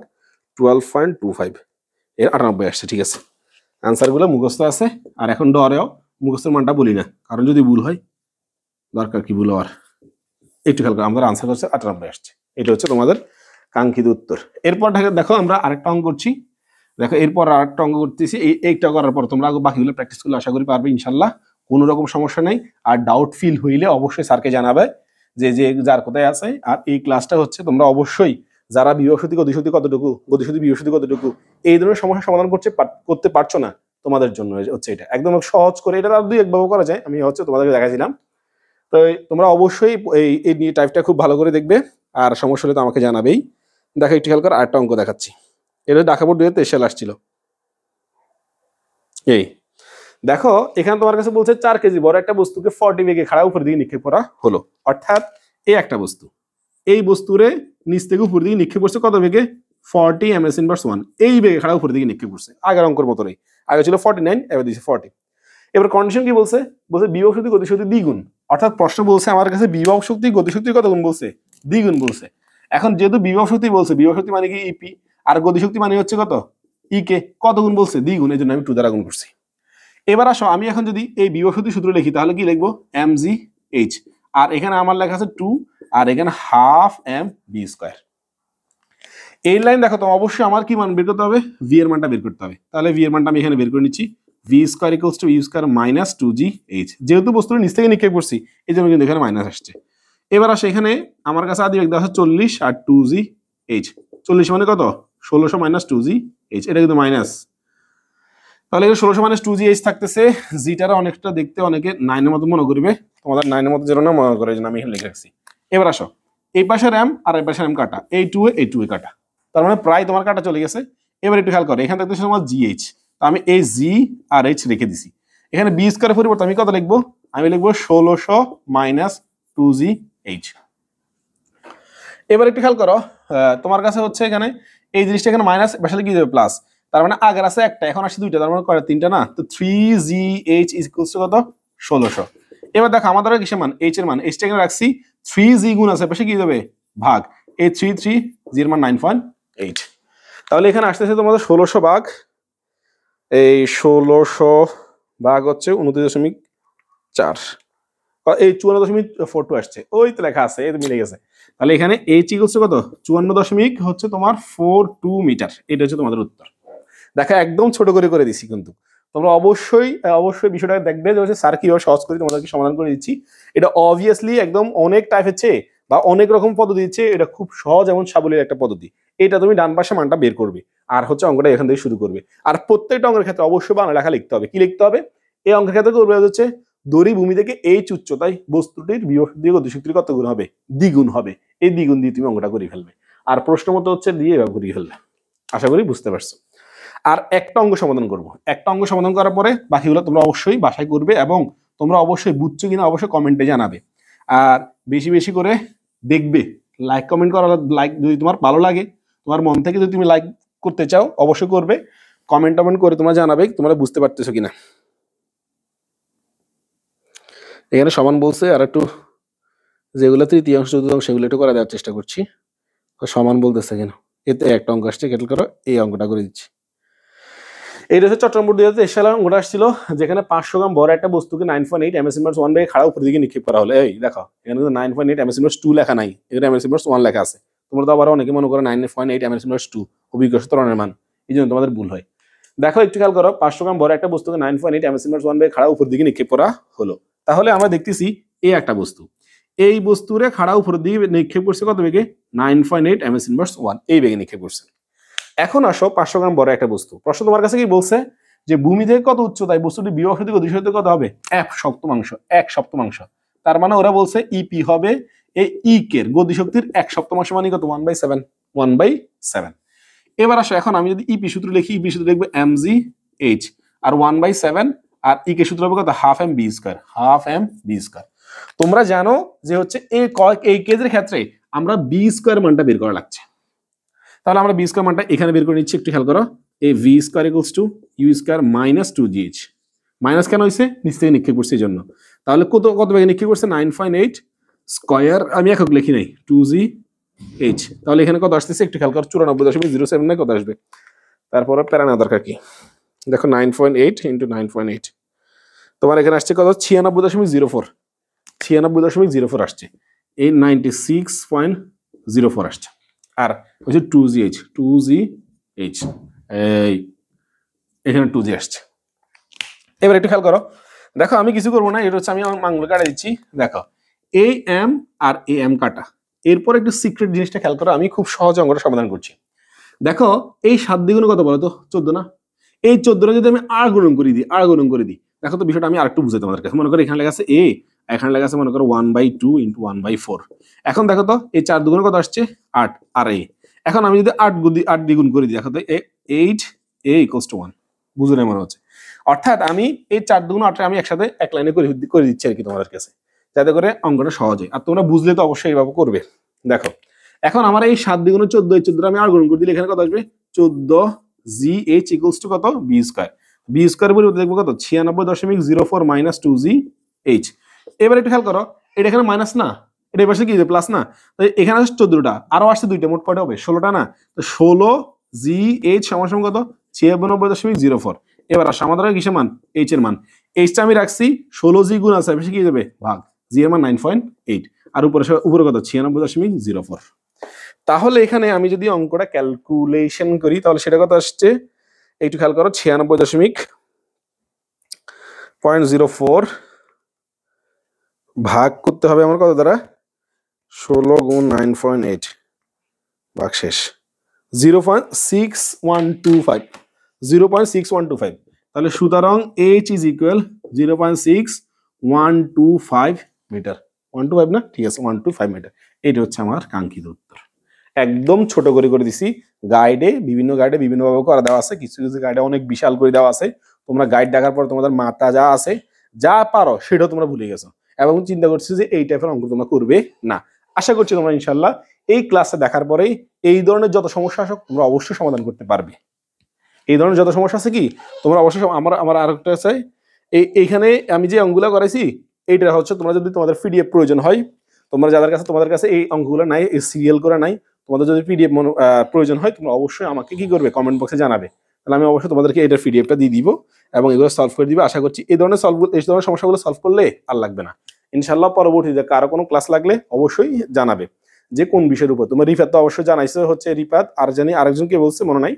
Speaker 1: 12.25, এর 98 আসছে। ঠিক আছে, আনসারগুলো মুখস্থ আছে, আর এখন ডরেও মুখস্থের মানটা বলি না, কারণ যদি ভুল হয় দরকার কি ভুল হওয়ার। একটু খেয়াল করো, আমাদের আনসার হচ্ছে 98 আসছে, এটা হচ্ছে তোমাদের কাঙ্ক্ষিত উত্তর। এরপর দেখো আমরা আরেকটা অঙ্ক করছি, দেখো এরপর আরেকটা অঙ্ক করতেছি, এইটা করার পর তোমরা বাকিগুলো প্র্যাকটিস করলে আশা করি পারবে ইনশাল্লাহ, কোনো রকম সমস্যা নাই। আর ডাউট ফিল হইলে অবশ্যই স্যারকে জানাবে যে যে যার কোথায় আছে। আর এই ক্লাসটা হচ্ছে তোমরা অবশ্যই যারা বিভব শক্তি গতিশক্তি কতটুকু, গতিশক্তি বিভব শক্তি কতটুকু এই ধরনের সমস্যার সমাধান করতে পারছো না, তোমাদের জন্য হচ্ছে এটা একদম সহজ করে, এটা আর দুই একভাবে করা যায়, আমি হচ্ছে তোমাদেরকে দেখাছিলাম। তো তোমরা অবশ্যই এই টাইপটা খুব ভালো করে দেখবে, আর সমস্যা হলে তো আমাকে জানাবেই। দেখো একটু খেয়াল করে আরেকটা অঙ্ক দেখাচ্ছি, এটা ঢাকা বোর্ড 2023 সালে আসছিল। এই দেখো এখানে তোমার কাছে বলছে 4 কেজি বড় একটা বস্তুকে 40 বেগে খাড়া উপর দিকে নিক্ষেপ করা হলো, অর্থাৎ এই একটা বস্তু, এই বস্তুরে নিচ থেকে উপর দিকে নিক্ষেপ করছে কত বেগে, 40 ms/1, এই বেগে খাড়া উপর দিকে নিক্ষেপ করছে, আগের অঙ্কের মতোই, আগে ছিল 49, এবার দিয়েছে 40। এবার কন্ডিশন কি বলছে, বলছে বিভব শক্তি গতিশক্তি দ্বিগুণ, অর্থাৎ প্রশ্ন বলছে আমার কাছে বিভব শক্তি গতিশক্তি কত গুণ বলছে, দ্বিগুণ বলছে। এখন যেহেতু বিভব শক্তি বলছে, বিভব শক্তি মানে কি ইপি, আর গতিশক্তি মানে হচ্ছে কত ইকে, কত গুণ বলছে দ্বিগুণ, এই জন্য আমি 2 দ্বারা গুণ করছি। এবার আসো আমি এখন যদি এই বিভব শক্তি সূত্র লিখি তাহলে কি লিখবো, mgh, আর এখানে আমার লেখা আছে 2, আর এখানে হাফ mv²। এই লাইন দেখো তো অবশ্যই আমার কি মান বের করতে হবে, ভি এর মানটা বের করতে হবে। তাহলে ভি এর মানটা আমি এখানে বের করে নিচ্ছি, v² = u² - 2gh, যেহেতু বস্তুর নিচ থেকে নিক্ষেপ করছি এই জন্য কিন্তু এখানে মাইনাস আসছে। এবার আসে এখানে আমার কাছে আদি বেগ দেওয়া আছে 40 আর 2gh, 40 মানে কত 1600 - 2gh, এটা কিন্তু মাইনাস, তাহলে 1600 - 2gh থাকতেছে। জিটারা অনেকটা দেখতে অনেকে 9 এর মতো মনে করবে, তোমাদের 9 এর মতো যেন না মনে করে, আমি এখানে লিখে রাখছি। এবার আসো এই পাশে র্যাম আর এই পাশে র্যাম কাটা, এই 2 এ কাটা, তার মানে প্রায় তোমার কাটা চলে গেছে। এবার একটু খেয়াল করো, এখানে থাকতেছে তোমার জিএইচ, আমি এই জি আর এইচ রেখে দিছি, এখানে বি স্কয়ারের পরিবর্তে আমি কত লিখবো, আমি লিখবো 1600 - 2gh। এবার একটু খেয়াল করো, তোমার কাছে হচ্ছে এখানে এই জিনিসটা এখানে মাইনাস আসলে কি দেবে প্লাস, তার মানে আগের আছে একটা, এখন আসছে দুইটা, তার মানে করে তিনটা না, তো 3gh = কত 1600। এবার দেখো আমাদের কিসের মান, এইচ এর মান, এইচ টা এখানে রাখছি, 3g গুণ আছে পাশে কি দেবে ভাগ, এই 3 জি এর মান 9.8, তাহলে এখানে আসতেছে তোমাদের 1600 ভাগ, এই 1600 ভাগ হচ্ছে 29.4, এই 54.42 আসছে, ওই তো লেখা আছে, এই তো মিলে গেছে। তাহলে এখানে এইচ ইকুয়ালস কত 54 হচ্ছে তোমার 42 মিটার, এটা হচ্ছে তোমাদের উত্তর। দেখা একদম ছোট করে দিচ্ছি, কিন্তু তোমরা অবশ্যই বিষয়টা দেখবে যে হচ্ছে স্যার কিভাবে সহজ করে তোমাদেরকে সমাধান করে দিচ্ছি। এটা অবভিয়াসলি একদম অনেক টাইপের চেয়ে বা অনেক রকম পদ্ধতি দিচ্ছে, এটা খুব সহজ এবং সাবলীল একটা পদ্ধতি। এটা তুমি ডান পাশে মানটা বের করবে আর হচ্ছে অঙ্কটা এখান থেকে শুরু করবে। আর প্রত্যেকটা অঙ্কের ক্ষেত্রে অবশ্যই বাংলা লেখা লিখতে হবে। কি লিখতে হবে এই অঙ্কের ক্ষেত্রে করবে হচ্ছে দড়ি ভূমি থেকে এইচ উচ্চতায় বস্তুটির বিভব শক্তি গতিশক্তির কত গুণ হবে, দ্বিগুণ হবে। এই দ্বিগুণ দিয়ে তুমি অঙ্কটা করে ফেলবে, আর প্রশ্ন মতো হচ্ছে দিয়ে এভাবে করে ফেলবে। আশা করি বুঝতে পারছো। আর একটা অঙ্ক সমাধান করব, একটা অঙ্ক সমাধান করার পরে বাকিগুলো তোমরা অবশ্যই বাসায় করবে, এবং তোমরা অবশ্যই বুঝছো কিনা অবশ্যই কমেন্টে জানাবে। আর বেশি বেশি করে দেখবে, লাইক কমেন্ট করা, লাইক যদি তোমার ভালো লাগে, তোমার মন থেকে যদি তুমি লাইক করতে চাও অবশ্যই করবে, কমেন্ট করে তোমরা জানাবে তোমরা বুঝতে পারতেছো কিনা। এখানে সমান বলছে, আর একটু যেগুলো তৃতীয়াংশ চতুর্থাংশ সেগুলো একটু করে দেওয়ার চেষ্টা করছি। সমান বলতেছে কেন, এতে একটা অঙ্ক আসছে, কেটে করো এই অঙ্কটা করে দিচ্ছি। এইটা হচ্ছে চট্টগ্রাম 2023 সালে অঙ্কটা আসছিল, যেখানে 500 গ্রাম বড় একটা বস্তুকে 9.8 ms/1 বেগে খাড়া উপর দিকে নিক্ষেপ করা হলো। এই দেখো এখানে কিন্তু 9.8 ms/2 লেখা নাই, এখানে ms/1 লেখা আছে। তোমরা তো আবার অনেকে মনে করো 9.8 ms/2 অভিজ্ঞতা ত্বরণের মান, এই জন্য তোমাদের ভুল হয়। দেখো একটু খেয়াল করো, 500 গ্রাম বড় একটা বস্তুকে 9.8 ms/1 বেগে খাড়া উপর দিকে নিক্ষেপ করা হলো। তাহলে আমরা দেখতেছি এই একটা বস্তু, এই বস্তুরে খাড়া উপর দিকে নিক্ষেপ করছে কত বেগে, 9.8 ms/1 এই বেগে নিক্ষেপ করছে। এখন আসো 500 গ্রাম বড় একটা বস্তু, প্রশ্ন তোমার কাছে কি বলছে যে ভূমি থেকে কত উচ্চতায় বস্তুটি বিভব শক্তি গতিশক্তি কত হবে, 1/7, তার মানে ওরা বলছে ইপি হবে এই ইকের গতিশক্তির 1/7 মানে কত 1/7, 1/7। এবার আসো এখন আমি যদি ইপি সূত্র লিখি, ইপি সূত্র লিখবো mgh, আর 1/7, আর ইকে সূত্র হবে কত হাফ mv², তোমরা জানো যে হচ্ছে এই কেজের ক্ষেত্রে আমরা বি স্কোয়ার মানটা বের করা লাগছে। তাহলে আমরা বি স্কোয়ার মানটা এখানে বের করে নিচ্ছি, একটু খেয়াল করো। এই v square equals to you square minus 2gh। Minus কেন হয়েছে? নিচ থেকে নিক্ষেপ করছে এই জন্য। তাহলে কত কত ভাগে নিক্ষেপ করছে? 9.8 স্কোয়ার, আমি একক লিখি নাই, 2gh। তাহলে এখানে কত আসতেছে একটু খেয়াল করো, 94.07 কত আসবে। তারপরে প্যারা নেওয়া দরকার কি, দেখো 9.8 ইন্টু 9.8 তোমার এখানে আসছে কত? 96.04, 96.04 আসছে। এই 96.04 আসছে। আর হচ্ছে 2gh, 2gh এই এখানে 2g আসছে। এবার একটু খেয়াল করো, দেখো আমি কিছু করবো না, এটা হচ্ছে আমি আমার মানগুলো কাটা দিচ্ছি। দেখো A M R A M কাটা। এরপর একটু সিক্রেট জিনিসটা খেয়াল করো, আমি খুব সহজ অঙ্কটা সমাধান করছি। দেখো এই 7 দ্বিগুণে কত বলো তো? 14 না? এই 14টা যদি আমি আর গুণন করে দিই, দেখো তো বিষয়টা আমি আরেকটু বুঝাই তোমাদের কাছে। মনে করো এখানে লেখা আছে এ, এখানে লেখা আছে মনে করো 1/2 ইন্টু 1/4। এখন দেখো তো এই 4 দুগুণে কত আসছে? 8 আর এ। এখন আমি যদি 8 দ্বিগুণ করে দিই, দেখো তো 8 a ইকুয়ালস টু 1। বুঝো না মনে হচ্ছে? অর্থাৎ আমি এই 4 দুগুণ 8 আমি একসাথে এক লাইনে করে দিচ্ছি আর কি তোমাদের কাছে, যাতে করে অঙ্কটা সহজ হয়। আর তোমরা বুঝলে তো অবশ্যই এইভাবে করবে। দেখো এখন আমার এই 7 দ্বিগুণে 14, এই 14 আমি আর গুণ করে দিলে এখানে কত আসবে? 14gh ইকুয়ালস টু কত? V square. বি স্কোয়ারের পরিবর্তে দেখবো কত? 96.04 মাইনাস 2gh। এবার একটু খেয়াল করো, এটা এখানে মাইনাস না, এটা এবার কি প্লাস না? তো এখানে আসছে 14টা, আরো আসছে 2টা, মোট কয়টা হবে? 16টা না? তো 16gh সমান সমান কত? 96.04। এবার আসে আমাদের কিসের মান? এইচ এর মান। এইচটা আমি রাখছি 16g গুণ আছে, বেশি কি যাবে? ভাগ। জি এর মান 9.8 আর উপরে কত? 96.04। তাহলে এখানে আমি যদি অঙ্কটা ক্যালকুলেশন করি তাহলে সেটা কত আসছে একটু খেয়াল করো। 96.04 ভাগ করতে হবে আমার কত দ্বারা? 16 গুণ 9.8 ভাগ শেষ 0.6125, 0.6125। তাহলে সুতরাং h ইজ ইকুয়াল 0.6125 মিটার। 125 না? ঠিক আছে, 125 মিটার। এটা হচ্ছে আমার কাঙ্ক্ষিত উত্তর। একদম ছোট করে দিছি। বিভিন্ন গাইডে বিভিন্নভাবে করা দেওয়া আছে, কিছু কিছু গাইডে অনেক বিশাল করে দেওয়া আছে। তোমরা গাইড দেখার পর তোমাদের মাথা যা আছে, যা পারো সেটাও তোমরা ভুলে গেছো এবং চিন্তা করছো যে এই টাইপের অঙ্ক তোমরা করবে না। আশা করছি তোমরা ইনশাল্লাহ এই ক্লাসে দেখার পরেই এই ধরনের যত সমস্যা আসুক তোমরা অবশ্যই সমাধান করতে পারবে। এই ধরনের যত সমস্যা আছে কি তোমরা অবশ্যই আমার আরেকটা আছে, এইখানে আমি যে অঙ্কগুলো করাইছি এইটা হচ্ছে তোমরা যদি তোমাদের পিডিএফ প্রয়োজন হয়, তোমাদের কাছে এই অঙ্কগুলো নাই, এই সিরিয়াল করা নাই, তোমাদের যদি পিডিএফ প্রয়োজন হয় তোমরা অবশ্যই আমাকে কি করবে? কমেন্ট বক্সে জানাবে। তাহলে আমি অবশ্যই তোমাদেরকে এটার পিডিএফটা দিয়ে দিব এবং এগুলো সলভ করে দিবে। আশা করছি এই ধরনের সমস্যাগুলো সলভ করলে আর লাগবে না ইনশাল্লাহ। পরবর্তীতে কারো কোনো ক্লাস লাগলে অবশ্যই জানাবে যে কোন বিষয়ের উপর। তোমার রিফাত তো অবশ্যই জানাইছে, হচ্ছে রিফাত আর জানি আরেকজনকে বলছে মনে নাই।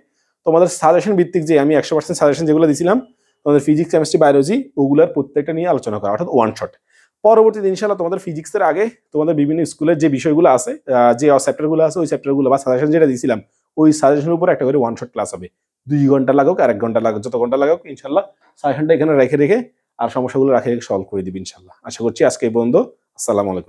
Speaker 1: তোমাদের সাজেশন ভিত্তিক যে আমি 100% সাজেশন যেগুলো দিয়েছিলাম তোমাদের ফিজিক্স, কেমিস্ট্রি, বায়োলজি, ওগুলোর প্রত্যেকটা নিয়ে আলোচনা করা, অর্থাৎ ওয়ান শট। পরবর্তীতে ইনশাল্লাহ তোমাদের ফিজিক্সের আগে তোমাদের বিভিন্ন স্কুলের যে বিষয়গুলো আছে, যে চ্যাপ্টারগুলো আছে, ওই চ্যাপ্টারগুলো বা সাজেশন যেটা দিয়েছিলাম ওই সাজেশনের উপর একটা করে ওয়ান শট ক্লাস হবে। 2 ঘন্টা লাগুক আর 1 ঘন্টা লাগুক, যত ঘন্টা লাগুক ইনশাল্লাহ সাজেশনটা এখানে রেখে আর সমস্যাগুলো রেখে সলভ করে দিবি ইনশাল্লাহ। আশা করছি আজকে এই পর্যন্ত। আসসালামু আলাইকুম।